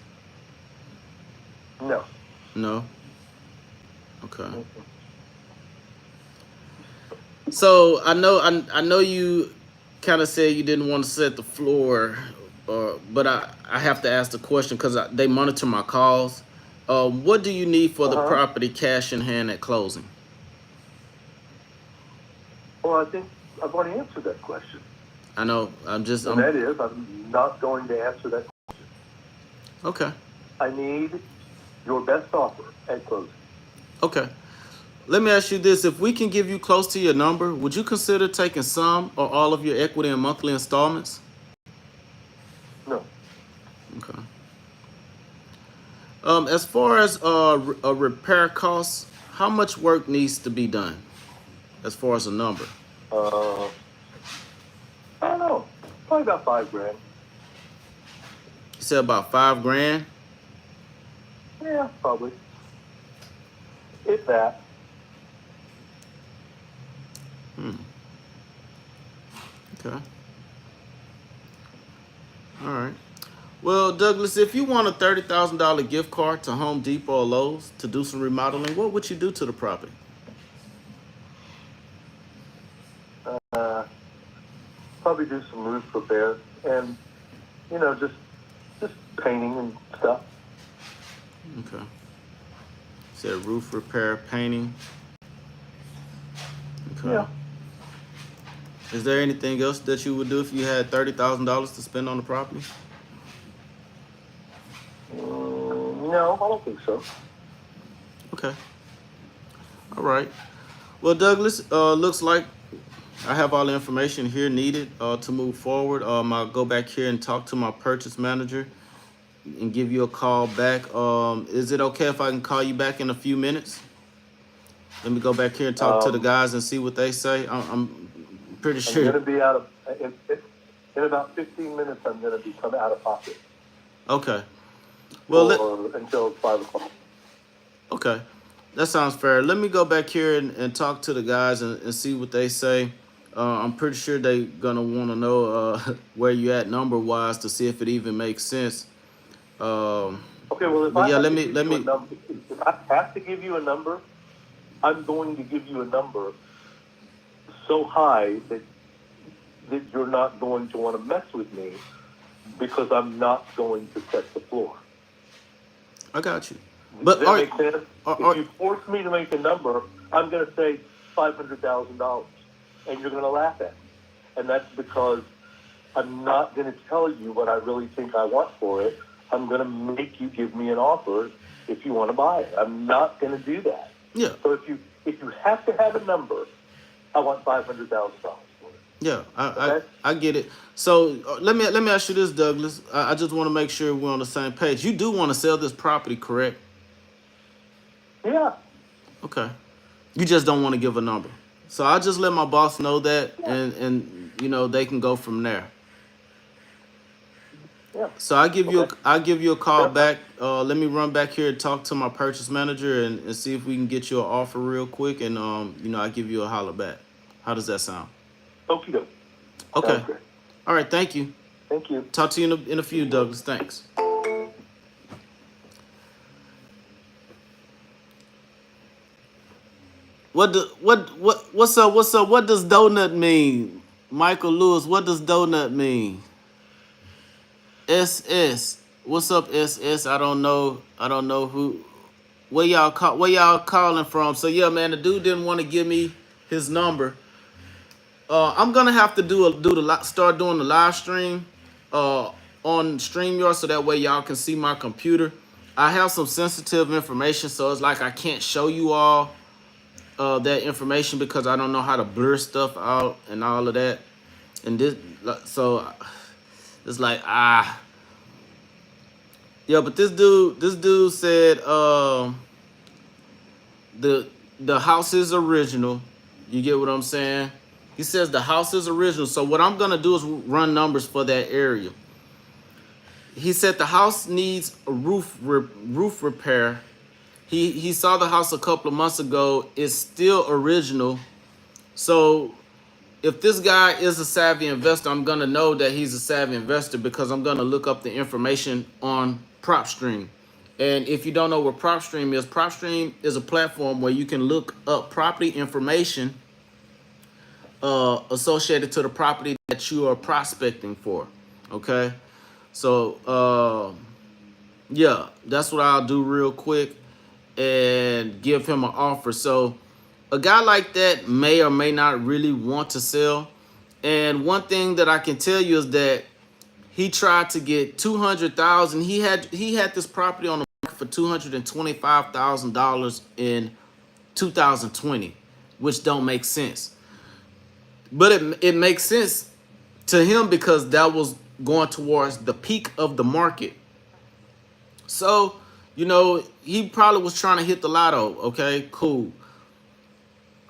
No. No. Okay. So I know you kind of said you didn't want to set the floor, but I have to ask the question because they monitor my calls. What do you need for Uh the huh. property cash in hand at closing? Well, I think I've already answered that question, I know and that is I'm not going to answer that. okay. I need your best offer at closing. Okay. Let me ask you this: if we can give you close to your number, would you consider taking some or all of your equity in monthly installments? No. Okay. As far as a repair costs, how much work needs to be done? As far as a number, Uh, I don't know. Probably about $5,000. you said about 5 grand. Yeah, probably. If that. Hmm. Okay. All right. Well, Douglas, if you want a $30,000 gift card to Home Depot or Lowe's to do some remodeling, what would you do to the property? Uh, Probably do some roof repairs and just painting and stuff. Okay. Said roof repair, painting. Okay. Yeah. Is there anything else that you would do if you had $30,000 to spend on the property? No, I don't think so. Okay. All right. Well, Douglas, looks like I have all the information here needed to move forward. I'll go back here and talk to my purchase manager and give you a call back. Is it okay if I can call you back in a few minutes? Let me go back here and talk to the Um, guys and see what they say. I'm pretty I'm going sure. to be out of in about 15 minutes. I'm going to become out of pocket Okay. Well, for until 5 o'clock. okay. That sounds fair. Let me go back here and talk to the guys and see what they say. I'm pretty sure they're gonna want to know where you at number wise to see if it even makes sense. Um, Okay. Well, if but I yeah, have let to me give let you a me. number, if I have to give you a number, I'm going to give you a number so high that you're not going to want to mess with me because I'm not going to set the floor. I got you. Does But that make sense? If are you force me to make a number, I'm going to say $500,000, and you're going to laugh at me, and that's because I'm not going to tell you what I really think I want for it. I'm going to make you give me an offer if you want to buy it. I'm not going to do that. yeah. So if you have to have a number, I want $500,000 for it. Yeah, Okay? I get it. So let me ask you this, Douglas. I just want to make sure we're on the same page. You do want to sell this property, correct? Yeah. Okay. You just don't want to give a number. So I'll just let my boss know that, Yeah. and they can go from there. Yeah. So Okay. I'll give you a call Yep. back. Let me run back here and talk to my purchase manager and see if we can get you an offer real quick, and I'll give you a holler back. How does that sound? Okie doke. Okay. Sounds great. All right. Thank you. Thank you. Talk to you in a few, Douglas. Thanks. What's up? What's up? What does donut mean? Michael Lewis, what does donut mean? SS. What's up, SS? I don't know. I don't know where y'all calling from. So yeah, man, the dude didn't want to give me his number. I'm gonna have to start doing the live stream uh on StreamYard so that way y'all can see my computer. I have some sensitive information, so it's like I can't show you all that information because I don't know how to blur stuff out and all of that. And this, so it's like yeah. But this dude said the the house is original. You get what I'm saying? He says the house is original. So what I'm gonna do is run numbers for that area. He said the house needs a roof repair. He saw the house a couple of months ago. It's still original. So if this guy is a savvy investor, I'm gonna know that he's a savvy investor because I'm gonna look up the information on PropStream. And if you don't know what PropStream is a platform where you can look up property information associated to the property that you are prospecting for. Okay, so yeah, that's what I'll do real quick and give him an offer. So a guy like that may or may not really want to sell. And one thing that I can tell you is that he tried to get 200,000. He had this property on the market for $225,000 in 2020, which don't make sense. But it makes sense to him because that was going towards the peak of the market. So, he probably was trying to hit the lotto. Okay, cool.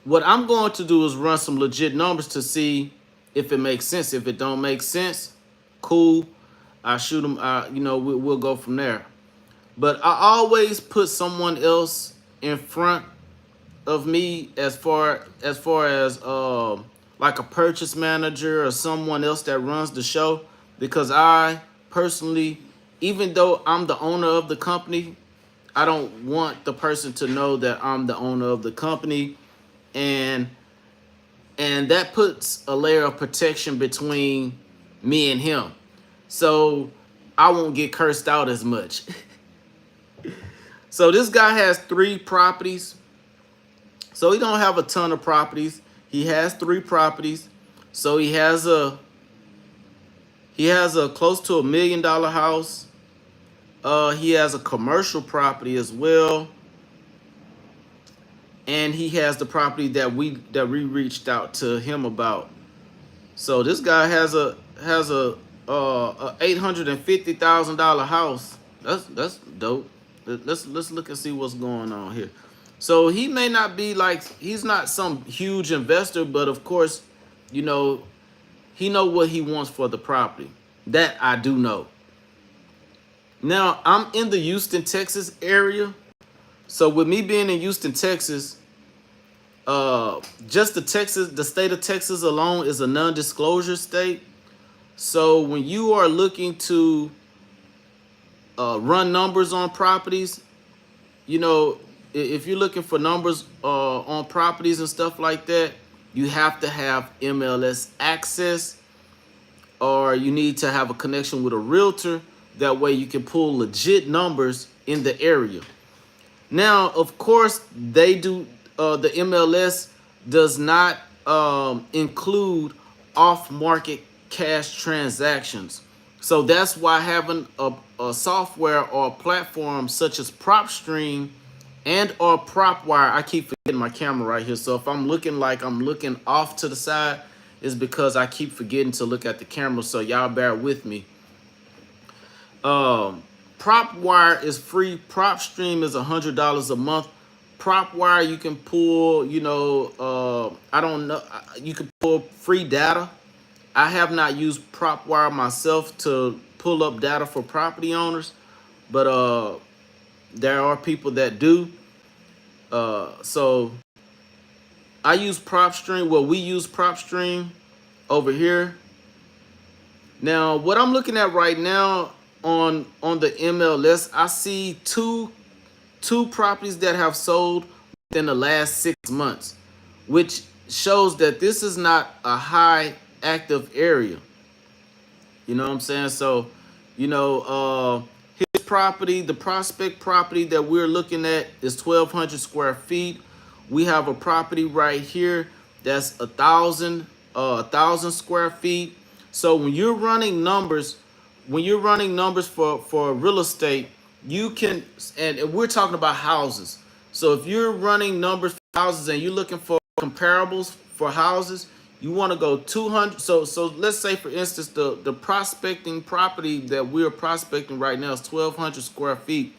What I'm going to do is run some legit numbers to see if it makes sense. If it don't make sense, cool. I shoot them. We'll go from there. But I always put someone else in front of me as far as like a purchase manager or someone else that runs the show, because I personally, even though I'm the owner of the company, I don't want the person to know that I'm the owner of the company, and that puts a layer of protection between me and him, so I won't get cursed out as much. So this guy has 3 properties. So he don't have a ton of properties. He has 3 properties. So he has a close to $1 million house. He has a commercial property as well. And he has the property that we reached out to him about. So this guy has a $850,000 house. That's dope. Let's look and see what's going on here. So he may not be he's not some huge investor, but of course, he know what he wants for the property. That I do know. Now I'm in the Houston, Texas area. So with me being in Houston, Texas, just the state of Texas alone is a non-disclosure state. So when you are looking to run numbers on properties, if you're looking for numbers on properties and stuff like that, you have to have MLS access, or you need to have a connection with a realtor. That way you can pull legit numbers in the area. Now, of course, they do. The MLS does not include off-market cash transactions. So that's why having a software or a platform such as PropStream and or PropWire, I keep forgetting my camera right here. So if I'm looking like I'm looking off to the side, is because I keep forgetting to look at the camera. So y'all bear with me. PropWire is free. PropStream is $100 a month. PropWire, you can pull, I don't know, you can pull free data. I have not used PropWire myself to pull up data for property owners, but there are people that do. So I use PropStream. Well, we use PropStream over here. Now, what I'm looking at right now on the MLS, I see two properties that have sold within the last 6 months, which shows that this is not a high active area. You know what I'm saying? So, his property, the prospect property that we're looking at, is 1,200 square feet. We have a property right here that's 1,000 square feet. So when you're running numbers for real estate, you can, and we're talking about houses. So if you're running numbers for houses and you're looking for comparables for houses, you want to go 200. So let's say for instance the prospecting property that we're prospecting right now is 1,200 square feet.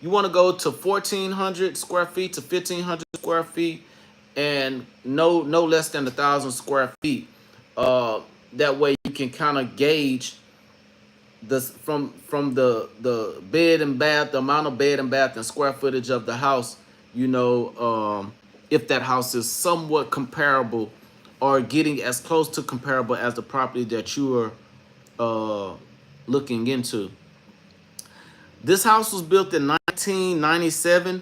You want to go to 1,400 square feet to 1,500 square feet, and no less than 1,000 square feet. Uh, that way you can kind of gauge from the bed and bath, the amount of bed and bath and square footage of the house. You know, if that house is somewhat comparable or getting as close to comparable as the property that you are looking into. This house was built in 1997.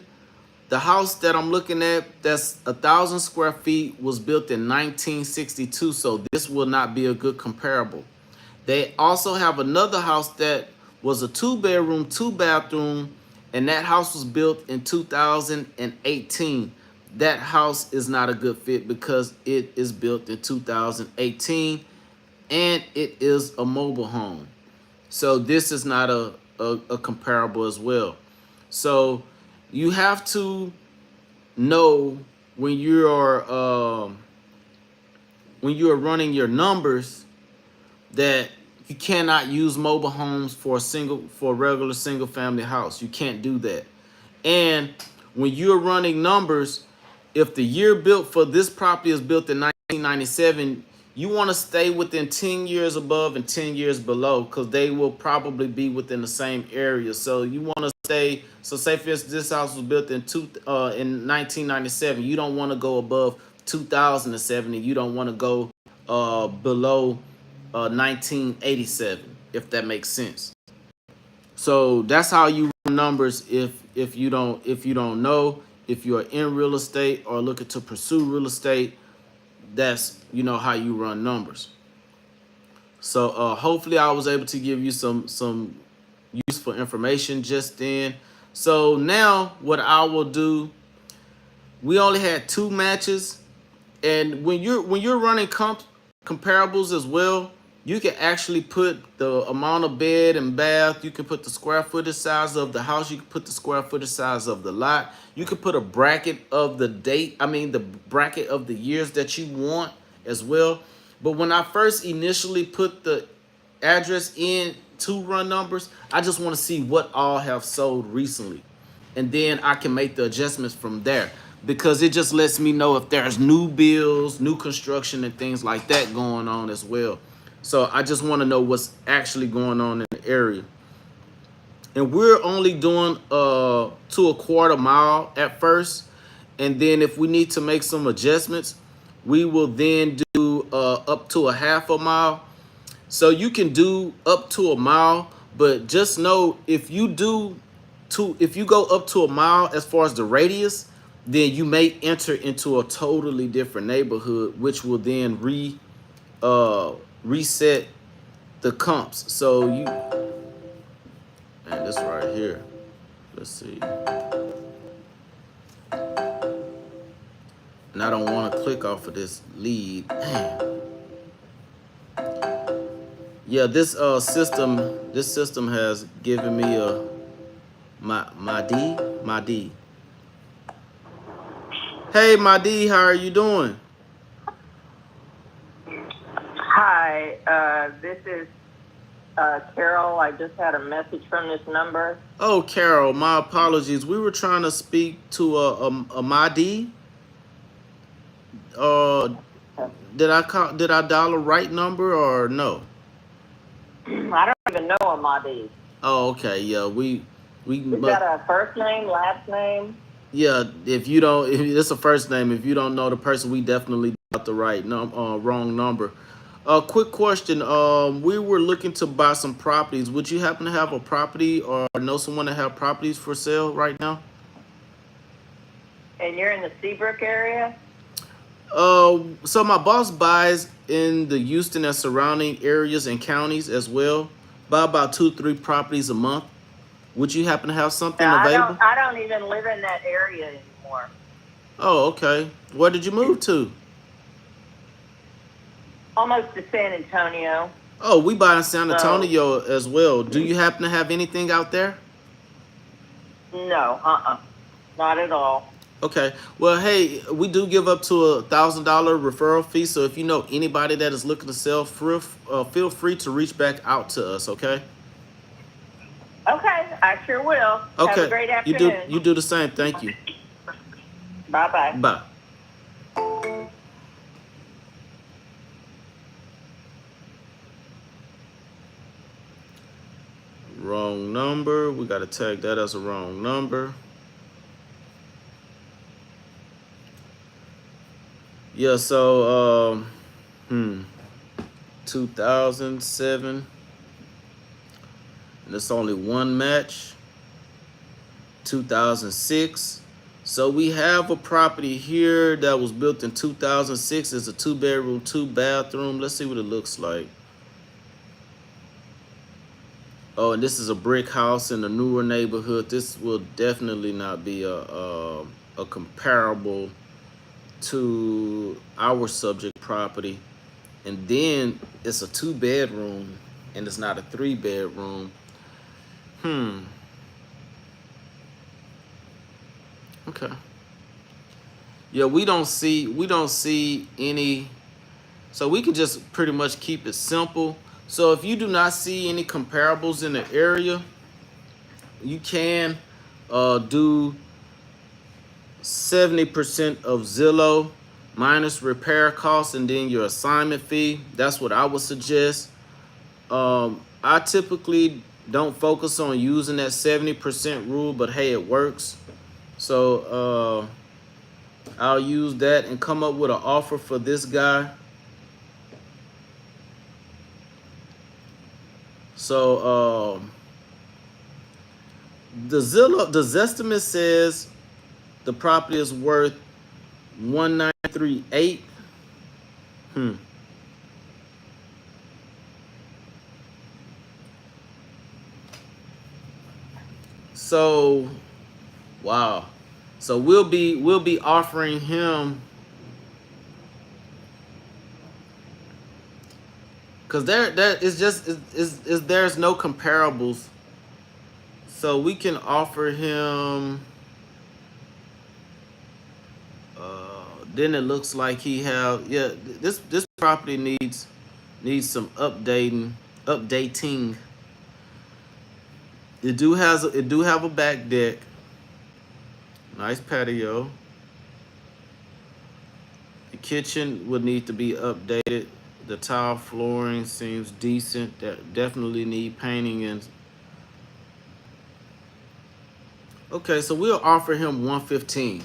The house that I'm looking at, that's 1,000 square feet, was built in 1962. So this will not be a good comparable. They also have another house that was a 2 bedroom, 2 bathroom, and that house was built in 2018. That house is not a good fit because it is built in 2018 and it is a mobile home. So this is not a comparable as well. So you have to know when you're running your numbers that you cannot use mobile homes for a regular single family house. You can't do that. And when you're running numbers, if the year built for this property is built in 1997, you want to stay within 10 years above and 10 years below because they will probably be within the same area. So you want to stay. So say for instance, this house was built in 1997. You don't want to go above 2007. And you don't want to go below 1987, if that makes sense. So that's how you run numbers if you don't know if you're in real estate or looking to pursue real estate. That's how you run numbers. So hopefully I was able to give you some useful information just then. So now what I will do, we only had 2 matches, and when you're running comparables as well, you can actually put the amount of bed and bath. You can put the square footage size of the house. You can put the square footage size of the lot. You can put a bracket of the date. I mean, the bracket of the years that you want as well. But when I first initially put the address in to run numbers, I just want to see what all have sold recently, and then I can make the adjustments from there because it just lets me know if there's new builds, new construction, and things like that going on as well. So I just want to know what's actually going on in the area. And we're only doing to a quarter mile at first, and then if we need to make some adjustments, we will then do up to a half a mile. So you can do up to a mile, but just know if you go up to a mile as far as the radius, then you may enter into a totally different neighborhood, which will then reset the comps. So man, this right here. Let's see. And I don't want to click off of this lead. Damn. Yeah, this system has given me my D. Hey, my D, how are you doing? Hi, this is Carol. I just had a message from this number. Oh, Carol, my apologies. We were trying to speak to a Madi. Did I dial a right number or no? I don't even know Amadi. Oh, okay. Yeah, we Is that a first name, last name? yeah. If it's a first name, if you don't know the person, we definitely got the wrong number. Quick question. We were looking to buy some properties. Would you happen to have a property or know someone that have properties for sale right now? And you're in the Seabrook area? So my boss buys in the Houston and surrounding areas and counties as well. Buy about 2-3 properties a month. Would you happen to have something available? I don't even live in that area anymore. Oh, okay. Where did you move to? Almost to San Antonio. Oh, we buy in San Antonio as well. Do you happen to have anything out there? No, not at all. Okay. Well, hey, we do give up to $1,000 referral fee. So if you know anybody that is looking to sell, feel free to reach back out to us. Okay. Okay, I sure will. Have a Okay. great You do. afternoon. You do the same. Thank you. Bye bye. Bye. Wrong number. We got to tag that as a wrong number. Yeah. So 2007, and it's only one match. 2006. So we have a property here that was built in 2006. It's a 2-bedroom, 2-bathroom. Let's see what it looks like. Oh, and this is a brick house in a newer neighborhood. This will definitely not be a comparable to our subject property. And then it's a 2-bedroom and it's not a 3-bedroom. Okay. Yeah, we don't see any, so we can just pretty much keep it simple. So if you do not see any comparables in the area, you can do 70% of Zillow minus repair costs and then your assignment fee. That's what I would suggest. I typically don't focus on using that 70% rule, but hey, it works. So I'll use that and come up with an offer for this guy. So the Zestimate says the property is worth 1,938. So wow. So we'll be offering him, because there is just is there's no comparables. So we can offer him. Then it looks like he have, yeah. This property needs some updating. It do have a back deck, nice patio. The kitchen would need to be updated. The tile flooring seems decent. That definitely need painting. And okay, so we'll offer him 115.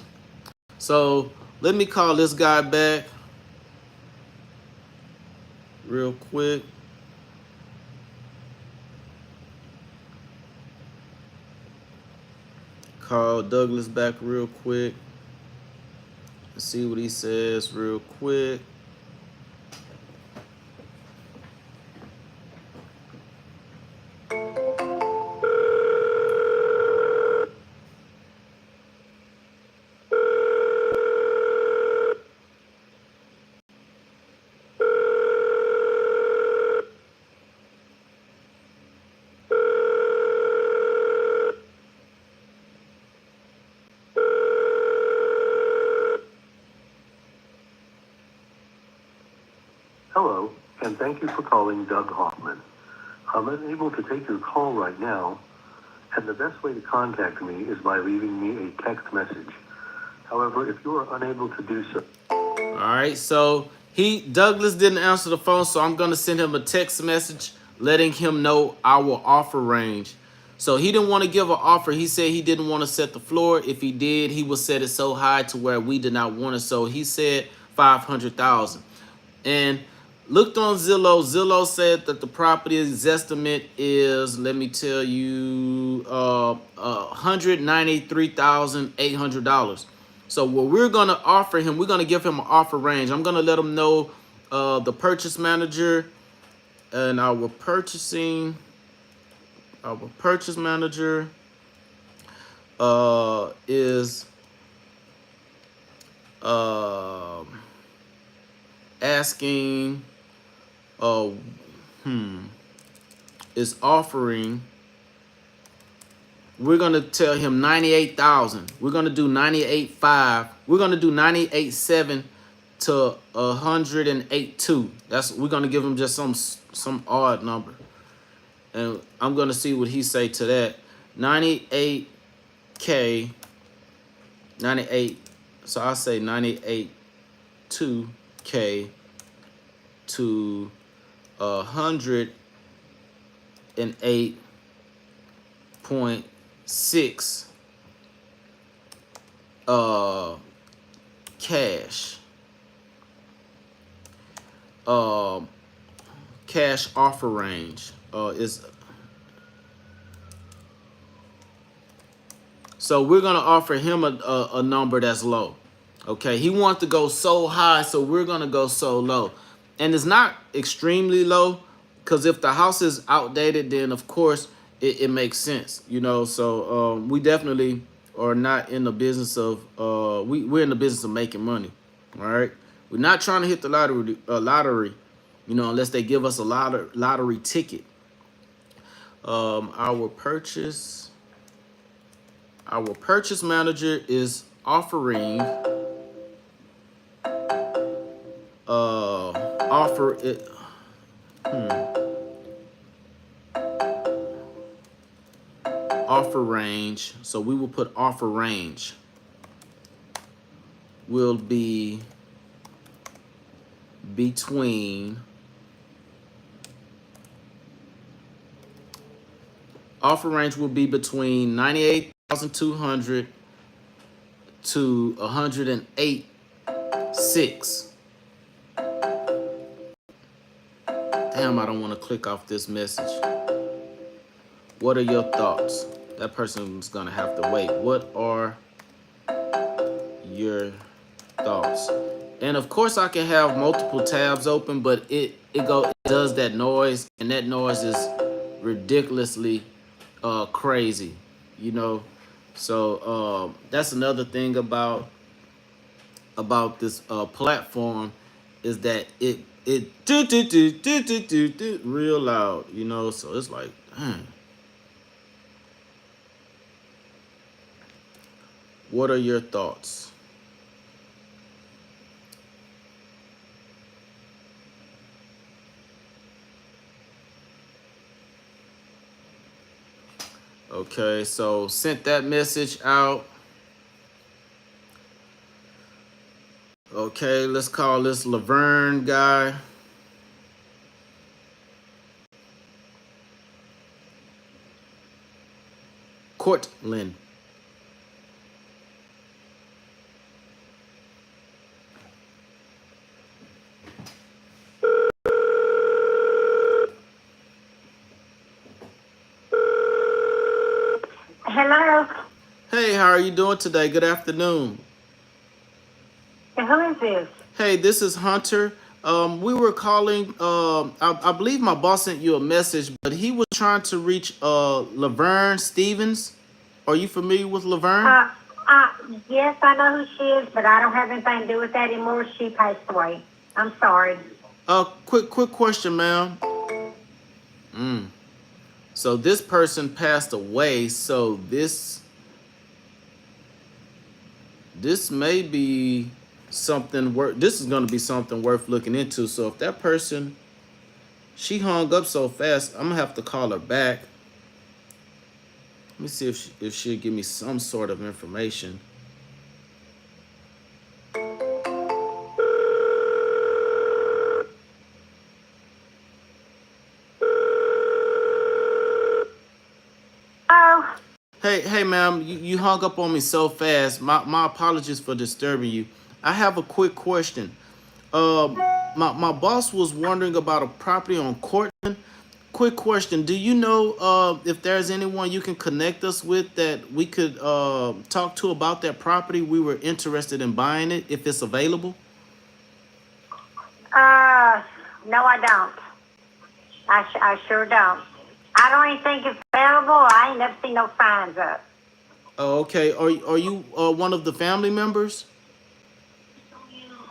So let me call this guy back real quick. Call Douglas back real quick. See what he says real quick. Hello, and thank you for calling Doug Hoffman. I'm unable to take your call right now, and the best way to contact me is by leaving me a text message. However, if you are unable to do so... All right, so Douglas didn't answer the phone, so I'm gonna send him a text message letting him know our offer range. So he didn't want to give an offer. He said he didn't want to set the floor. If he did, he would set it so high to where we did not want it. So he said 500,000. And looked on Zillow. Zillow said that the property's estimate is, let me tell you, $193,800. So what we're gonna offer him, we're gonna give him an offer range. I'm gonna let him know the purchase manager and our purchase manager is asking is offering we're gonna tell him 98,000. We're gonna do 98.5. We're gonna do 98.7 to 108.2. We're gonna give him just some odd number, and I'm gonna see what he say to that. 98K, 98. So I'll say 98.2K to 108.6 cash. Cash offer range is, so we're gonna offer him a number that's low. Okay, he wants to go so high, so we're gonna go so low, and it's not extremely low, because if the house is outdated, then of course it makes sense, you know. So we definitely are not in the business of we're in the business of making money. All right, we're not trying to hit the lottery, you know, unless they give us a lottery ticket. Our purchase manager is offering offer it offer range. So we will put offer range will be between offer range will be between 98,200 to 108.6. Damn, I don't want to click off this message. What are your thoughts? That person's gonna have to wait. What are your thoughts? And of course I can have multiple tabs open, but it does that noise, and that noise is ridiculously crazy, you know. So that's another thing about this platform, is that it do real loud, you know. So it's like, what are your thoughts? Okay, so sent that message out. Okay, let's call this Laverne guy. Cortland. Hello. Hey, how are you doing today? Good afternoon. Who is this? Hey, this is Hunter. We were calling. I believe my boss sent you a message, but he was trying to reach Laverne Stevens. Are you familiar with Laverne? Yes, I know who she is, but I don't have anything to do with that anymore. She passed away. I'm sorry. Quick question, ma'am. So this person passed away. So this may be something worth. This is going to be something worth looking into. So if that person, she hung up so fast, I'm gonna have to call her back. Let me see if she'll give me some sort of information. Oh. Hey, ma'am, you hung up on me so fast. My apologies for disturbing you. I have a quick question. My boss was wondering about a property on Cortland. Quick question: do you know if there's anyone you can connect us with that we could talk to about that property? We were interested in buying it if it's available. No, I don't. I sure don't. I don't even think it's available. I ain't never seen no signs up. Oh, okay. Are you one of the family members?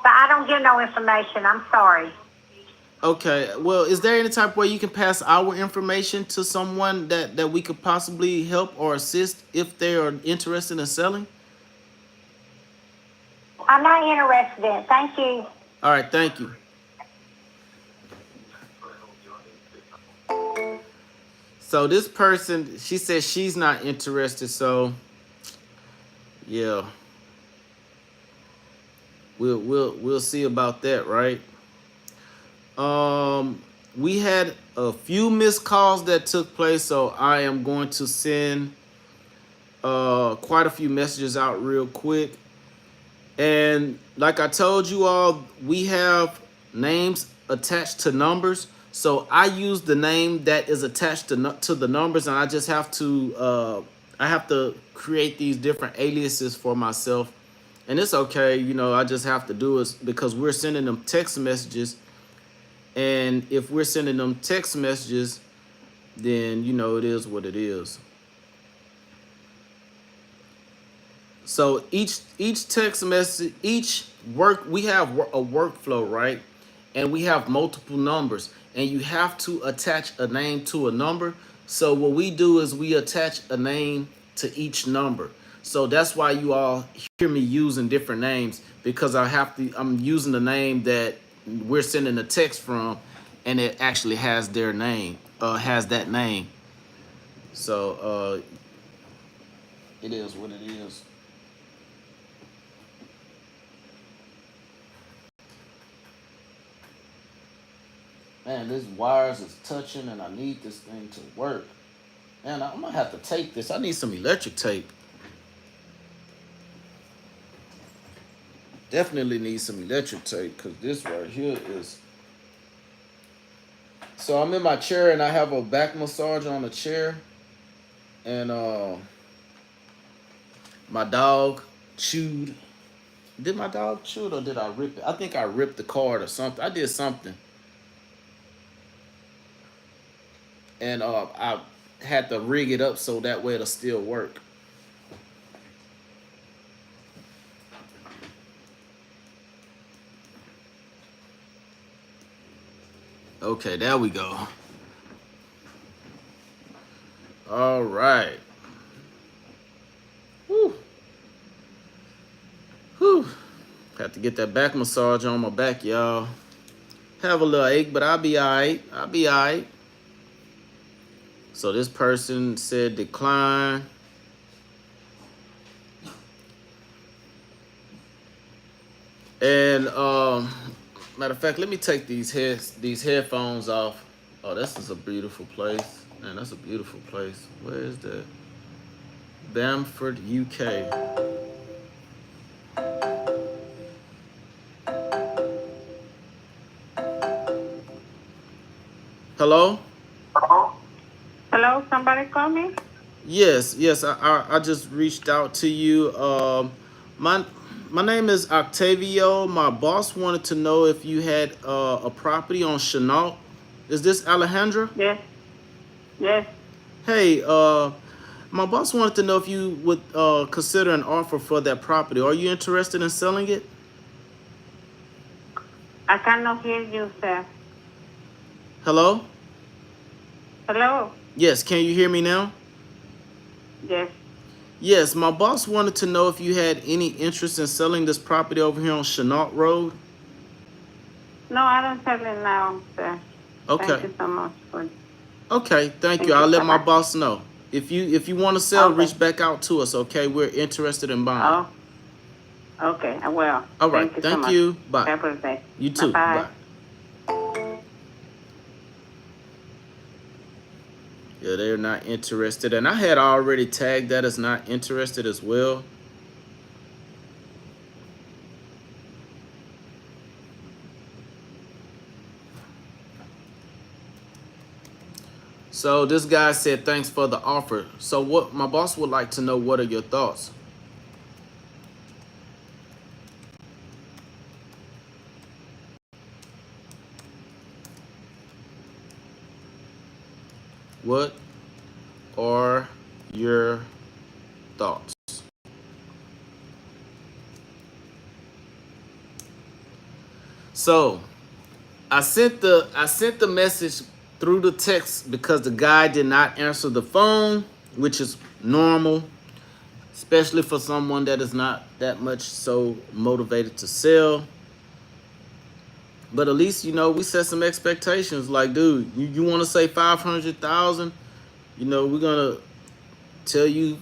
But I don't give no information. I'm sorry. Okay. Well, is there any type way you can pass our information to someone that we could possibly help or assist if they are interested in selling? I'm not interested in it. Thank you. All right. Thank you. So this person, she says she's not interested. So yeah, we'll see about that, right? We had a few missed calls that took place, so I am going to send quite a few messages out real quick. And like I told you all, we have names attached to numbers. So I use the name that is attached to the numbers, and I have to create these different aliases for myself. And it's okay, I just have to do it because we're sending them text messages. And if we're sending them text messages, then it is what it is. So each text message, we have a workflow, right? And we have multiple numbers, and you have to attach a name to a number. So what we do is we attach a name to each number. So that's why you all hear me using different names, because I'm using the name that we're sending the text from, and it actually has their name, has that name. So it is what it is. Man, this wires is touching, and I need this thing to work. Man, I'm gonna have to tape this. I need some electric tape. Definitely need some electric tape, because this right here is. So I'm in my chair, and I have a back massage on the chair, and my dog chewed. Did my dog chew it, or did I rip it? I think I ripped the card or something. I did something. And I had to rig it up so that way it'll still work. Okay, there we go. All right. Whew. Whew. Have to get that back massage on my back, y'all. Have a little ache, but I'll be all right. I'll be all right. So this person said decline. And matter of fact, let me take these headphones off. Oh, this is a beautiful place. Man, that's a beautiful place. Where is that? Bamford, UK. Hello? Hello, somebody call me? Yes. I just reached out to you. My name is Octavio. My boss wanted to know if you had a property on Chenault. Is this Alejandra? Yes. Yes. Hey, my boss wanted to know if you would consider an offer for that property. Are you interested in selling it? I cannot hear you, sir. Hello? Hello? Yes, can you hear me now? Yes. Yes, my boss wanted to know if you had any interest in selling this property over here on Chenault Road. No, I don't sell it now, sir. Okay. Thank you so much for. Okay, thank Thank you. I'll you. let my Bye-bye. boss know. If you want to sell, Okay. reach back out to us, okay? We're interested in buying. Oh, okay, I will. All right, Thank you so thank much. you. Bye. Have a good day. You too. Bye-bye. Bye. Yeah, they're not interested. And I had already tagged that as not interested as well. So this guy said, thanks for the offer. So what my boss would like to know, what are your thoughts? What are your thoughts? So I sent the message through the text because the guy did not answer the phone, which is normal, especially for someone that is not that much so motivated to sell. But at least we set some expectations. Like, dude, you want to say 500,000? We're gonna tell you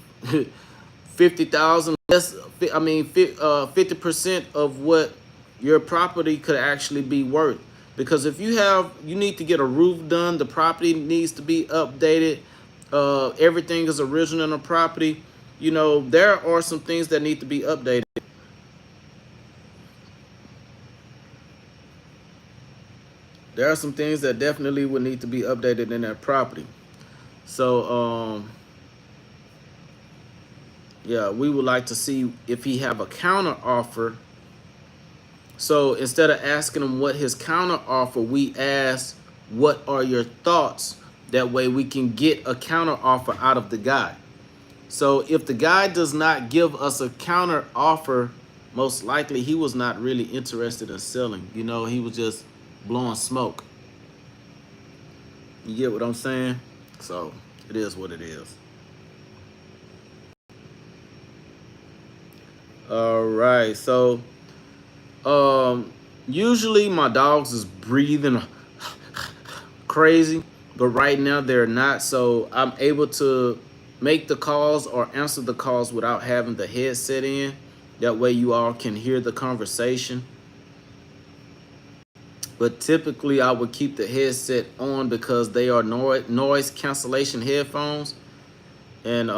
50,000 less. I mean, 50% of what your property could actually be worth. Because if you need to get a roof done, the property needs to be updated. Everything is original in the property. There are some things that need to be updated. There are some things that definitely would need to be updated in that property. So, yeah, we would like to see if he have a counter offer. So instead of asking him what his counter offer, we ask, what are your thoughts? That way we can get a counter offer out of the guy. So if the guy does not give us a counter offer, most likely he was not really interested in selling. He was just blowing smoke. You get what I'm saying? So it is what it is. All right. So usually my dogs is breathing crazy, but right now they're not. So I'm able to make the calls or answer the calls without having the headset in. That way you all can hear the conversation. But typically I would keep the headset on because they are noise cancellation headphones. And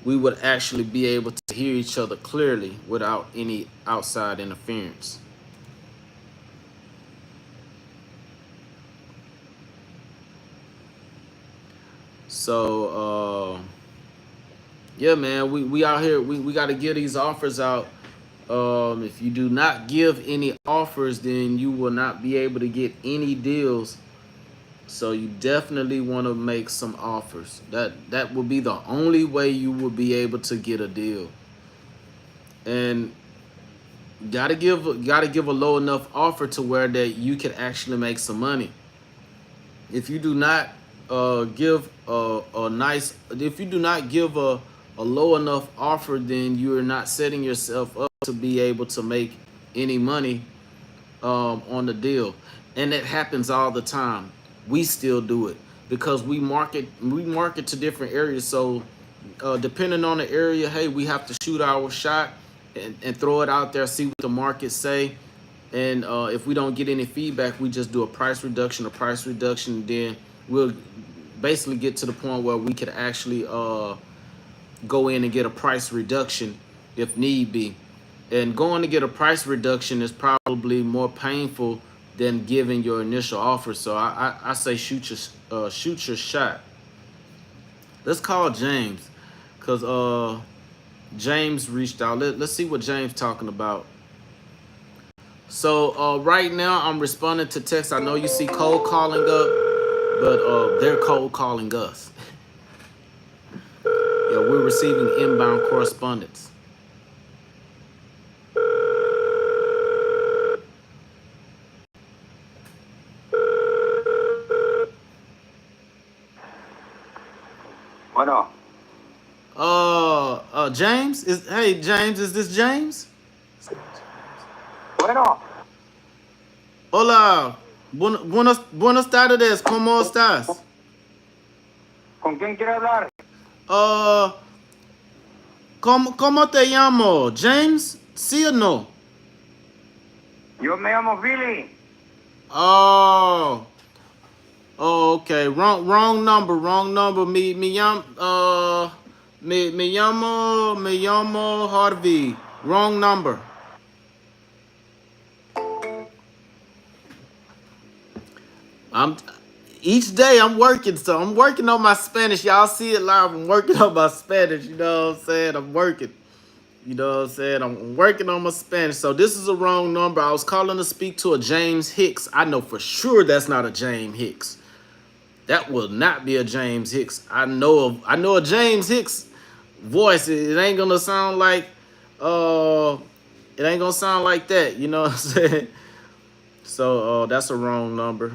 we would actually be able to hear each other clearly without any outside interference. So yeah, man, we out here. We got to give these offers out. If you do not give any offers, then you will not be able to get any deals. So you definitely want to make some offers. That will be the only way you will be able to get a deal. And gotta give a low enough offer to where that you can actually make some money. If you do not give if you do not give a low enough offer, then you are not setting yourself up to be able to make any money on the deal. And it happens all the time. We still do it because we market to different areas. So depending on the area, hey, we have to shoot our shot and throw it out there, see what the market say. And if we don't get any feedback, we just do a price reduction, then we'll basically get to the point where we could actually go in and get a price reduction if need be. And going to get a price reduction is probably more painful than giving your initial offer. So I say shoot your shot. Let's call James, because James reached out. Let's see what James talking about. So right now I'm responding to text. I know you see cold calling up, but they're cold calling us. Yeah, we're receiving inbound correspondence. Bueno. James hey James, is this James? Bueno. Hola, buenas tardes, ¿cómo estás? ¿Con quién quiere hablar? ¿Cómo te llamo? James, ¿sí o no? Yo me llamo Billy. Oh, okay. Wrong number. Me llamo Harvey. Wrong number. Each day I'm working, so I'm working on my Spanish. Y'all see it live. I'm working on my Spanish. You know what I'm saying? I'm working. You know what I'm saying? I'm working on my Spanish. So this is a wrong number. I was calling to speak to a James Hicks. I know for sure that's not a James Hicks. That will not be a James Hicks. I know a James Hicks voice. It ain't gonna sound like that. You know what I'm saying? So that's a wrong number.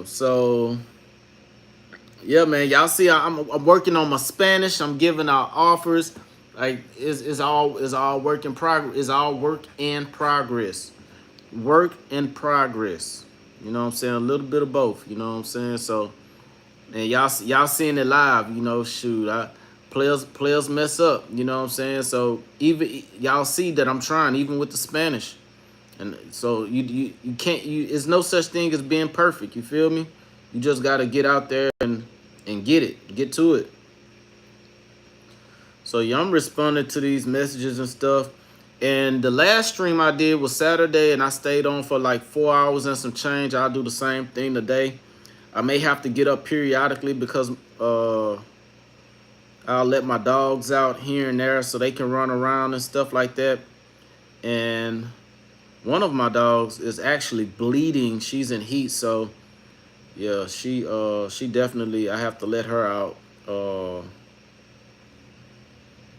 So yeah, man, y'all see, I'm working on my Spanish. I'm giving out offers. Like it's all work in progress. It's all work in progress. Work in progress. You know what I'm saying? A little bit of both. You know what I'm saying? So, and y'all seeing it live. You know, shoot, players mess up. You know what I'm saying? So even y'all see that I'm trying, even with the Spanish. And so you can't it's no such thing as being perfect. You feel me? You just gotta get out there and get to it. So yeah, I'm responding to these messages and stuff. And the last stream I did was Saturday, and I stayed on for like 4 hours and some change. I'll do the same thing today. I may have to get up periodically because I'll let my dogs out here and there so they can run around and stuff like that. And one of my dogs is actually bleeding. She's in heat, so yeah, she definitely, I have to let her out.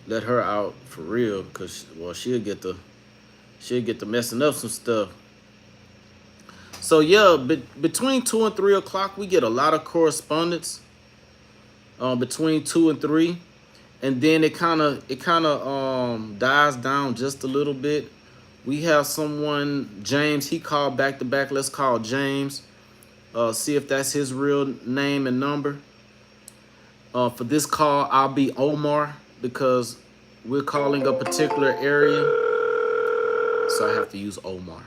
Let her out for real, cause well, she'll get to messing up some stuff. So yeah, between 2 and 3 o'clock, we get a lot of correspondence. Between 2 and 3, and then it kind of dies down just a little bit. We have someone, James. He called back to back. Let's call James. See if that's his real name and number. For this call, I'll be Omar because we're calling a particular area, so I have to use Omar.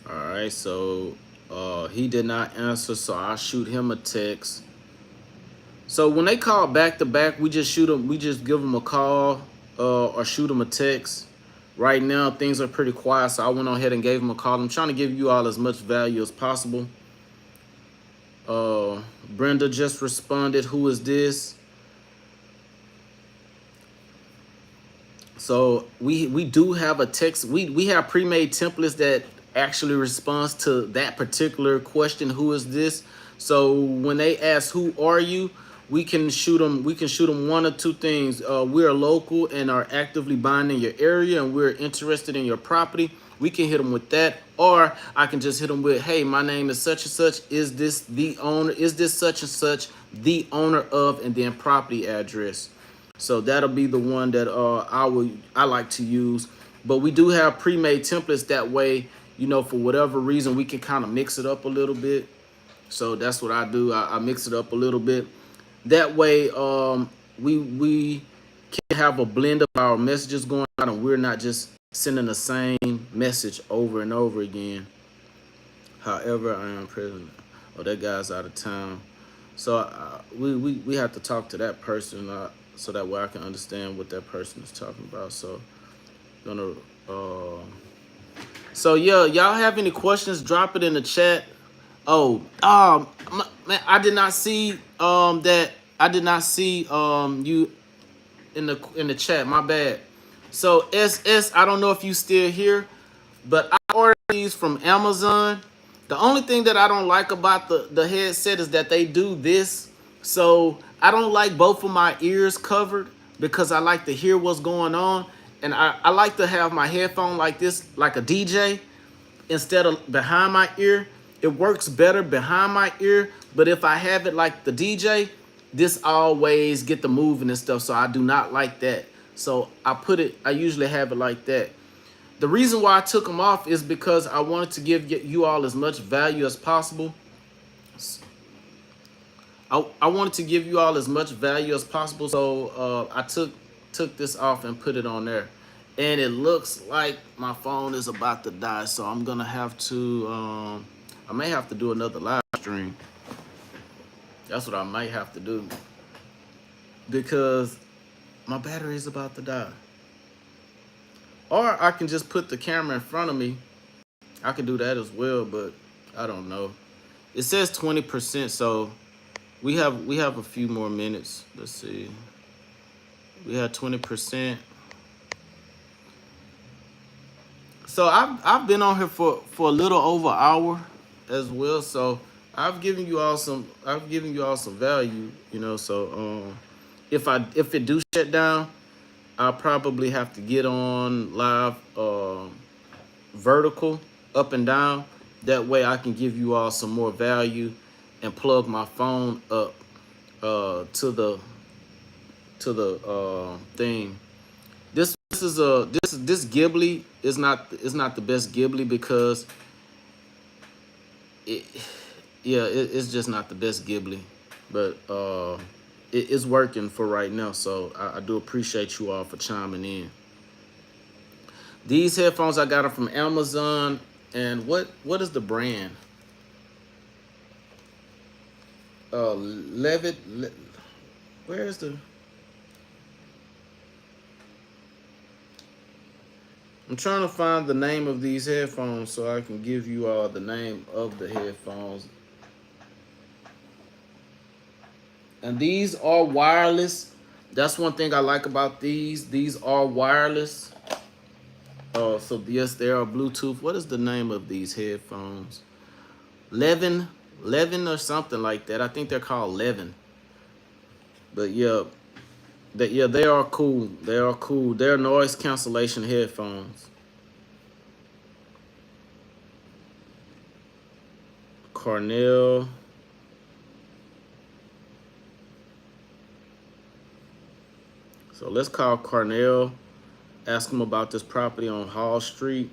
All right, so he did not answer, so I'll shoot him a text. So when they call back to back, we just shoot them. We just give them a call or shoot them a text. Right now, things are pretty quiet, so I went ahead and gave him a call. I'm trying to give you all as much value as possible. Brenda just responded. Who is this? So we do have a text. We have pre-made templates that actually responds to that particular question. Who is this? So when they ask who are you, we can shoot them. We can shoot them one or two things. We are local and are actively buying in your area, and we're interested in your property. We can hit them with that, or I can just hit them with, "Hey, my name is such and such. Is this the owner? Is this such and such the owner of?" And then property address. So that'll be the one that I like to use. But we do have pre-made templates that way, for whatever reason we can kind of mix it up a little bit. So that's what I do. I mix it up a little bit. That way we can have a blend of our messages going out, and we're not just sending the same message over and over again. However, I am present. Oh, that guy's out of town. So we have to talk to that person so that way I can understand what that person is talking about. So gonna so yeah, y'all have any questions? Drop it in the chat. Oh, man, I did not see that. I did not see you in the chat. My bad. So SS, I don't know if you still here, but I ordered these from Amazon. The only thing that I don't like about the headset is that they do this. So I don't like both of my ears covered because I like to hear what's going on. And I like to have my headphone like this, like a DJ, instead of behind my ear. It works better behind my ear. But if I have it like the DJ, this always get the moving and stuff. So I do not like that. So I usually have it like that. The reason why I took them off is because I wanted to give you all as much value as possible. I wanted to give you all as much value as possible. So I took this off and put it on there. And it looks like my phone is about to die. So I'm going to have to, I may have to do another live stream. That's what I might have to do. Because my battery is about to die. Or I can just put the camera in front of me I could do that as well, but I don't know. It says 20%, so we have a few more minutes. Let's see. We have 20%. So I've been on here for a little over an hour as well. So I've given you all some value, So if it do shut down, I'll probably have to get on live vertical up and down. That way I can give you all some more value and plug my phone up to the thing. This Ghibli is not the best Ghibli because it it's just not the best Ghibli, but it's working for right now. So I do appreciate you all for chiming in. These headphones I got them from Amazon, and what is the brand? Levitt. Where is the? I'm trying to find the name of these headphones so I can give you all the name of the headphones. And these are wireless. That's one thing I like about these. These are wireless. So yes, they are Bluetooth. What is the name of these headphones? Levin or something like that. I think they're called Levin. But yeah, they are cool. They are cool. They're noise cancellation headphones. Cornell. So let's call Cornell. Ask him about this property on Hall Street.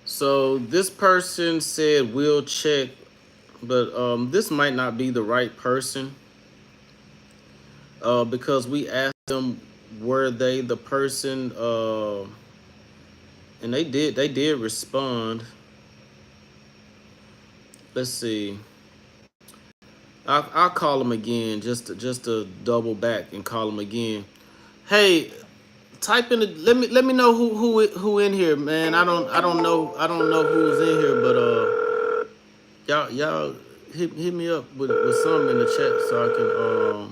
So this person said we'll check, but this might not be the right person because we asked them were they the person, and they did respond. Let's see. I'll call them again just to double back and call them again. Hey, type in the, let me know who in here, man. I don't know who's in here, but y'all hit me up with something in the chat so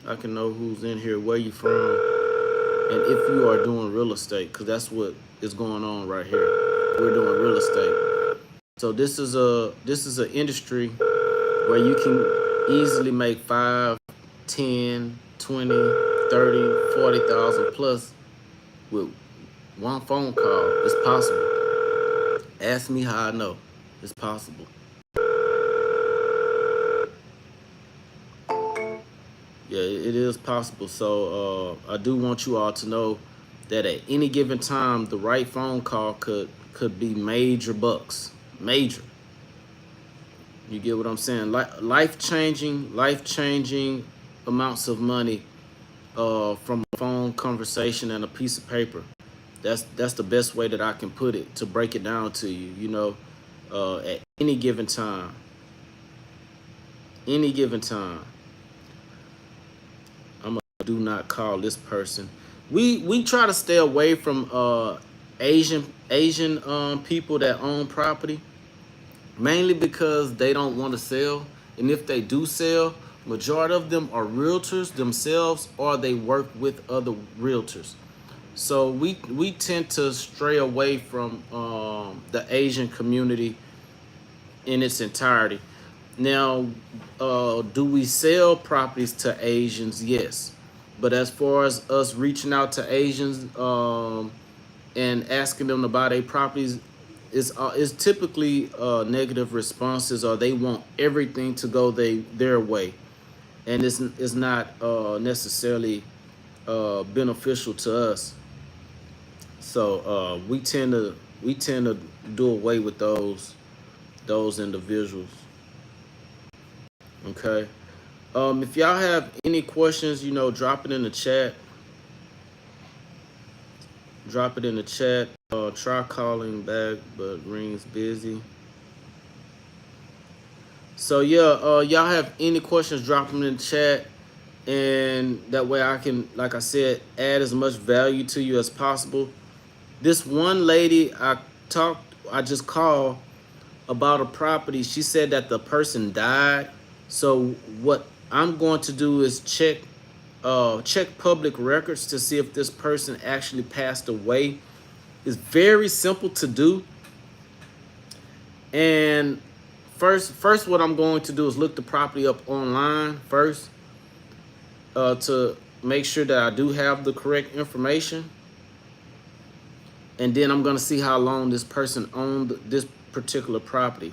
I can know who's in here, where you from, and if you are doing real estate, because that's what is going on right here. We're doing real estate. So this is an industry where you can easily make 5, 10, 20, 30, 40,000 plus with one phone call. It's possible. Ask me how I know. It's possible. Yeah, it is possible. So I do want you all to know that at any given time, the right phone call could be major bucks. Major. You get what I'm saying? Life changing amounts of money from a phone conversation and a piece of paper. That's the best way that I can put it to break it down to you. At any given time. Any given time. Do not call this person. We try to stay away from Asian people that own property, mainly because they don't want to sell, and if they do sell, majority of them are realtors themselves or they work with other realtors. So we tend to stray away from the Asian community in its entirety. Now, do we sell properties to Asians? Yes. But as far as us reaching out to Asians and asking them to buy their properties, it's typically negative responses, or they want everything to go their way. and it's not necessarily beneficial to us. So we tend to do away with those individuals. Okay. If y'all have any questions, drop it in the chat. Drop it in the chat. Try calling back, but rings busy. So yeah, y'all have any questions? Drop them in the chat, and that way I can, like I said, add as much value to you as possible. This one lady I just called about a property. She said that the person died. So what I'm going to do is check public records to see if this person actually passed away. It's very simple to do. And first what I'm going to do is look the property up online first, to make sure that I do have the correct information. And then I'm going to see how long this person owned this particular property.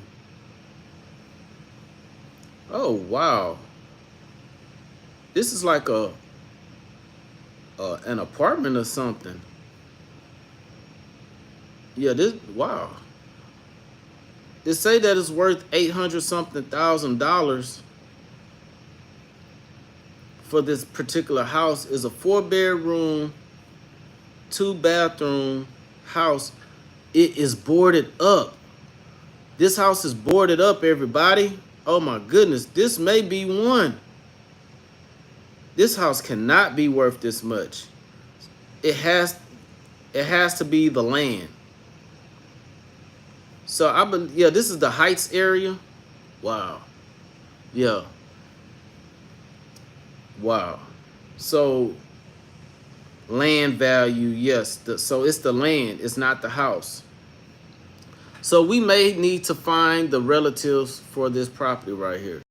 Oh, wow. This is like an apartment or something. Yeah, wow. They say that it's worth 800 something thousand dollars for this particular house. Is a 4-bedroom, 2-bathroom house. It is boarded up. This house is boarded up, everybody. Oh my goodness, this may be one. This house cannot be worth this much. It has to be the land. So yeah, this is the Heights area. Wow. Yeah. Wow. So land value, yes. So it's the land, it's not the house. So we may need to find the relatives for this property right here.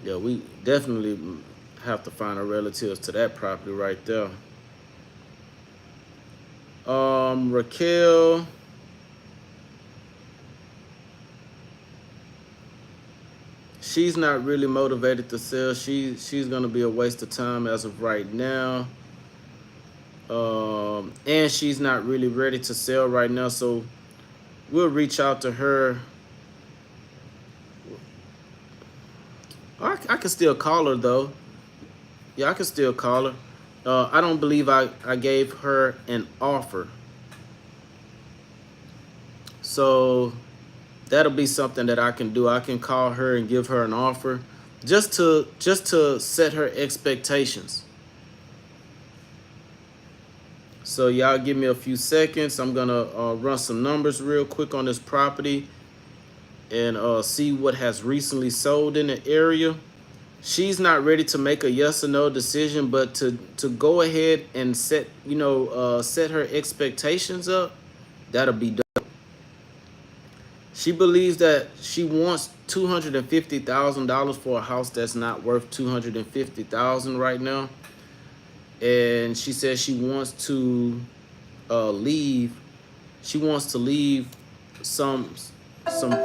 Yeah, we definitely have to find our relatives to that property right there. Raquel. She's not really motivated to sell. She's gonna be a waste of time as of right now. And she's not really ready to sell right now, so we'll reach out to her. I can still call her though. Yeah, I can still call her. I don't believe I gave her an offer. So that'll be something that I can do. I can call her and give her an offer just to set her expectations. So y'all give me a few seconds. I'm gonna run some numbers real quick on this property and see what has recently sold in the area. She's not ready to make a yes or no decision, but to go ahead and set her expectations up, that'll be done. She believes that she wants $250,000 for a house that's not worth $250,000 right now, and she says she wants to leave. She wants to leave some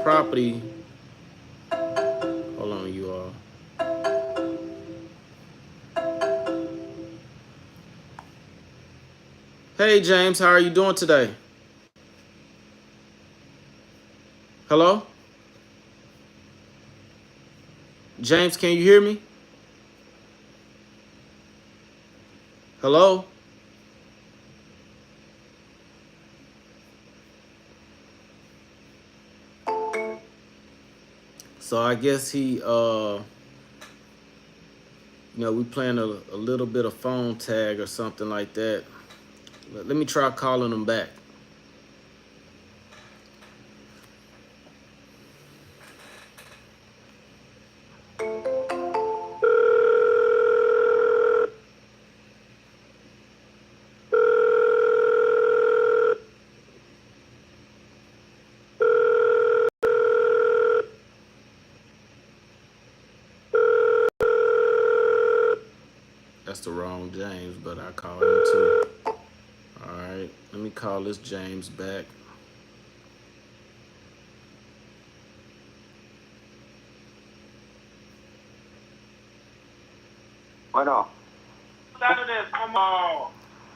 property. Hold on, you all. Hey James, how are you doing today? Hello? James, can you hear me? Hello? So I guess he we playing a little bit of phone tag or something like that. Let me try calling him back. That's the wrong James, but I call him too. All right, let me call this James back. Bueno.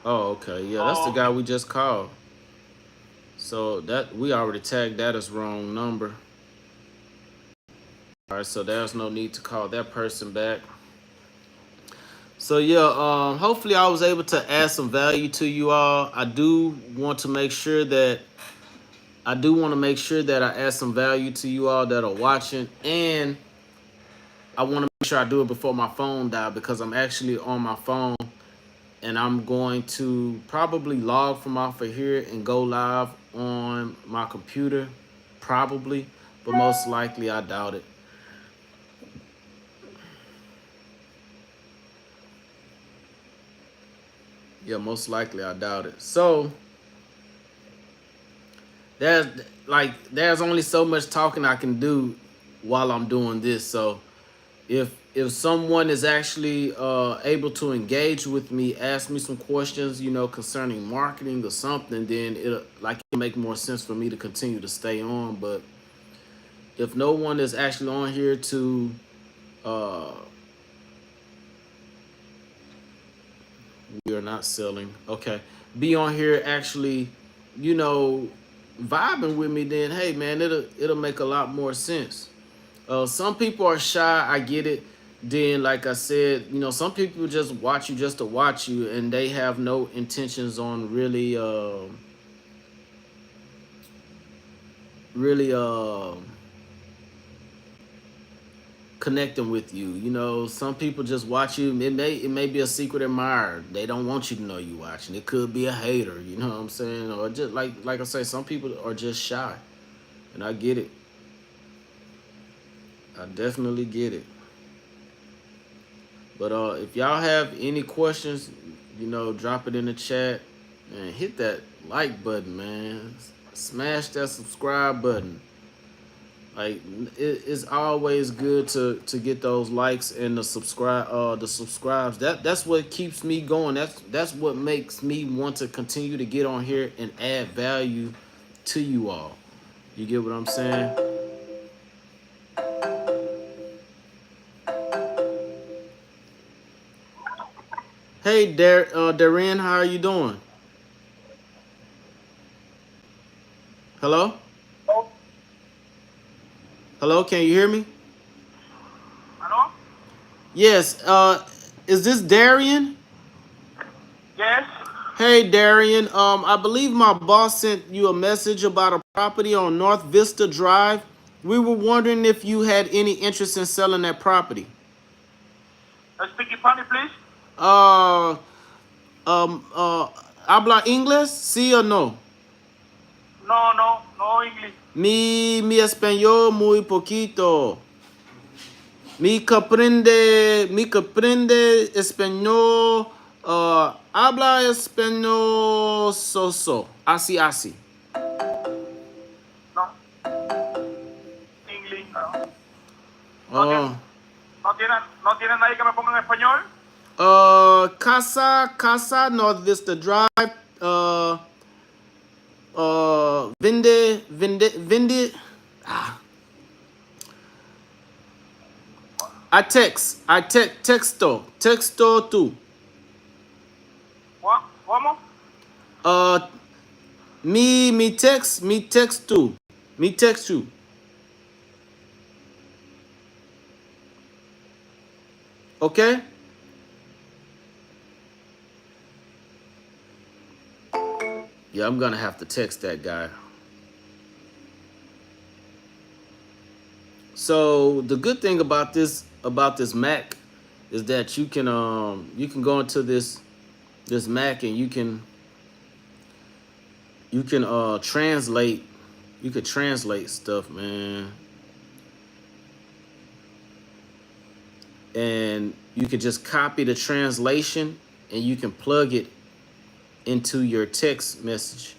Oh, okay. Yeah, that's the guy we just called. So that we already tagged that as wrong number. All right, so there's no need to call that person back. So yeah, hopefully I was able to add some value to you all. I do want to make sure that I add some value to you all that are watching, and I want to make sure I do it before my phone dies because I'm actually on my phone, and I'm going to probably log from off of here and go live on my computer, probably, but most likely I doubt it. Yeah, most likely I doubt it. So there's there's only so much talking I can do while I'm doing this. So if someone is actually able to engage with me, ask me some questions, concerning marketing or something, then it'll make more sense for me to continue to stay on. But if no one is actually on here to uh, we are not selling. Okay. Be on here actually, vibing with me, then hey man, it'll make a lot more sense. Some people are shy, I get it. Then like I said, some people just watch you just to watch you and they have no intentions on really connecting with you. Some people just watch you. It may be a secret admirer. They don't want you to know you watching. It could be a hater. You know what I'm saying? Or just like I say, some people are just shy, and I get it. I definitely get it. But if y'all have any questions, drop it in the chat and hit that like button, man. Smash that subscribe button. Like it's always good to get those likes and the subscribes. That's what keeps me going. That's what makes me want to continue to get on here and add value to you all. You get what I'm saying? Hey, Darren, how are you doing? Hello? Hello, can you hear me? Hello? Yes. Is this Darian? Yes. Hey, Darian. I believe my boss sent you a message about a property on North Vista Drive. We were wondering if you had any interest in selling that property. Speak Spanish, please. Uh, habla inglés? Sí o no? No English. Mi español muy poquito. Mi comprende español. Habla español soso. Así, así. No. English, no. Oh. No tiene nadie que me ponga en español. Casa, North Vista Drive. Vende. Ah. Texto tú. ¿Cómo? Me text tú. Me text you. Okay? Yeah, I'm gonna have to text that guy. So the good thing about this Mac is that you can go into this Mac and you can translate. You could translate stuff, man. And you could just copy the translation and you can plug it into your text message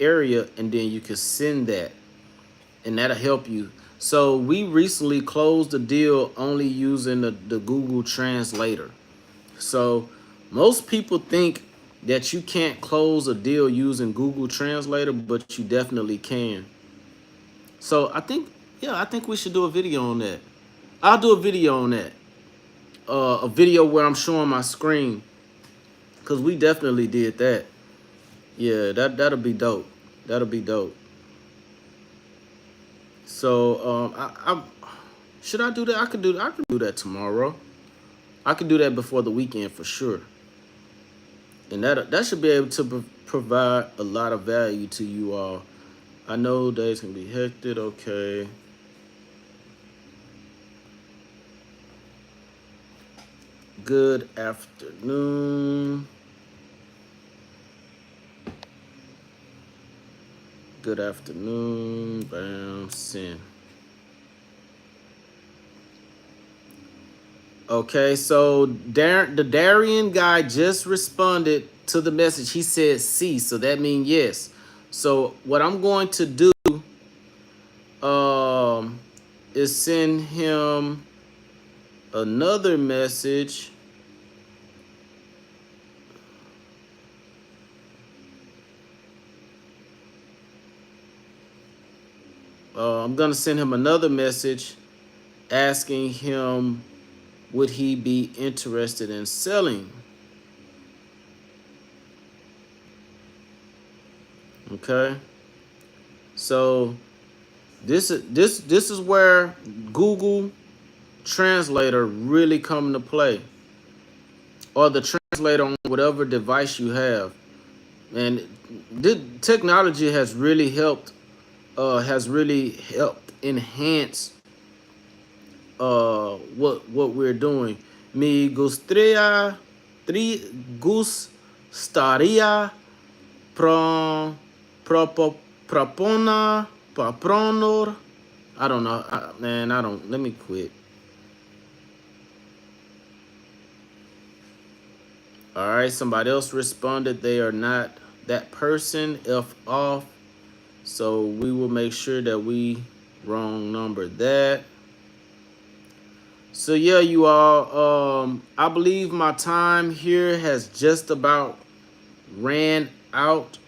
area, and then you can send that, and that'll help you. So we recently closed the deal only using the Google Translator. So most people think that you can't close a deal using Google Translator, but you definitely can. So I think we should do a video on that. I'll do a video on that. a video where I'm showing my screen, because we definitely did that. Yeah, that'll be dope. That'll be dope. So I should I do that? I could do that tomorrow. I could do that before the weekend for sure. And that should be able to provide a lot of value to you all. I know days can be hectic. Okay. Good afternoon. Good afternoon. Bam. Send. Okay, so the Darian guy just responded to the message. He said C, so that means yes. So what I'm going to do is send him another message. I'm gonna send him another message asking him, would he be interested in selling? Okay. So this is where Google Translator really come into play, or the translator on whatever device you have. And technology has really helped enhance what we're doing. Me gustaría pro propo propona propronor. I don't know. Man, I don't. Let me quit. All right, somebody else responded they are not that person. F off. So we will make sure that we wrong number that. So yeah, you all. I believe my time here has just about ran out.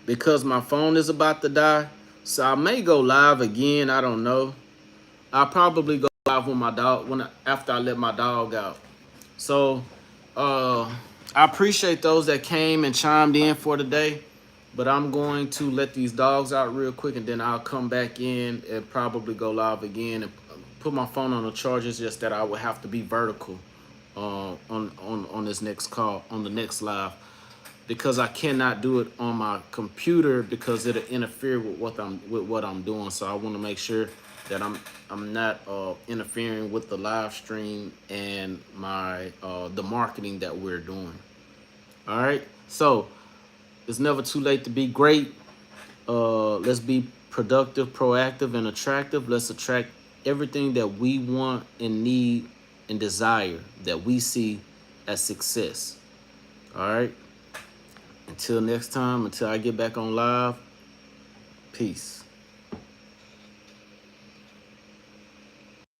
Because my phone is about to die. So I may go live again. I don't know. I'll probably go live with my dog after I let my dog out. So I appreciate those that came and chimed in for today. But I'm going to let these dogs out real quick, and then I'll come back in and probably go live again and put my phone on the charger. It's just that I would have to be vertical on this next call, on the next live, because I cannot do it on my computer because it'll interfere with what I'm doing. So I want to make sure that I'm not interfering with the live stream and my the marketing that we're doing. All right, so it's never too late to be great. Let's be productive, proactive, and attractive. Let's attract everything that we want and need and desire that we see as success. All right. Until next time, until I get back on live, peace.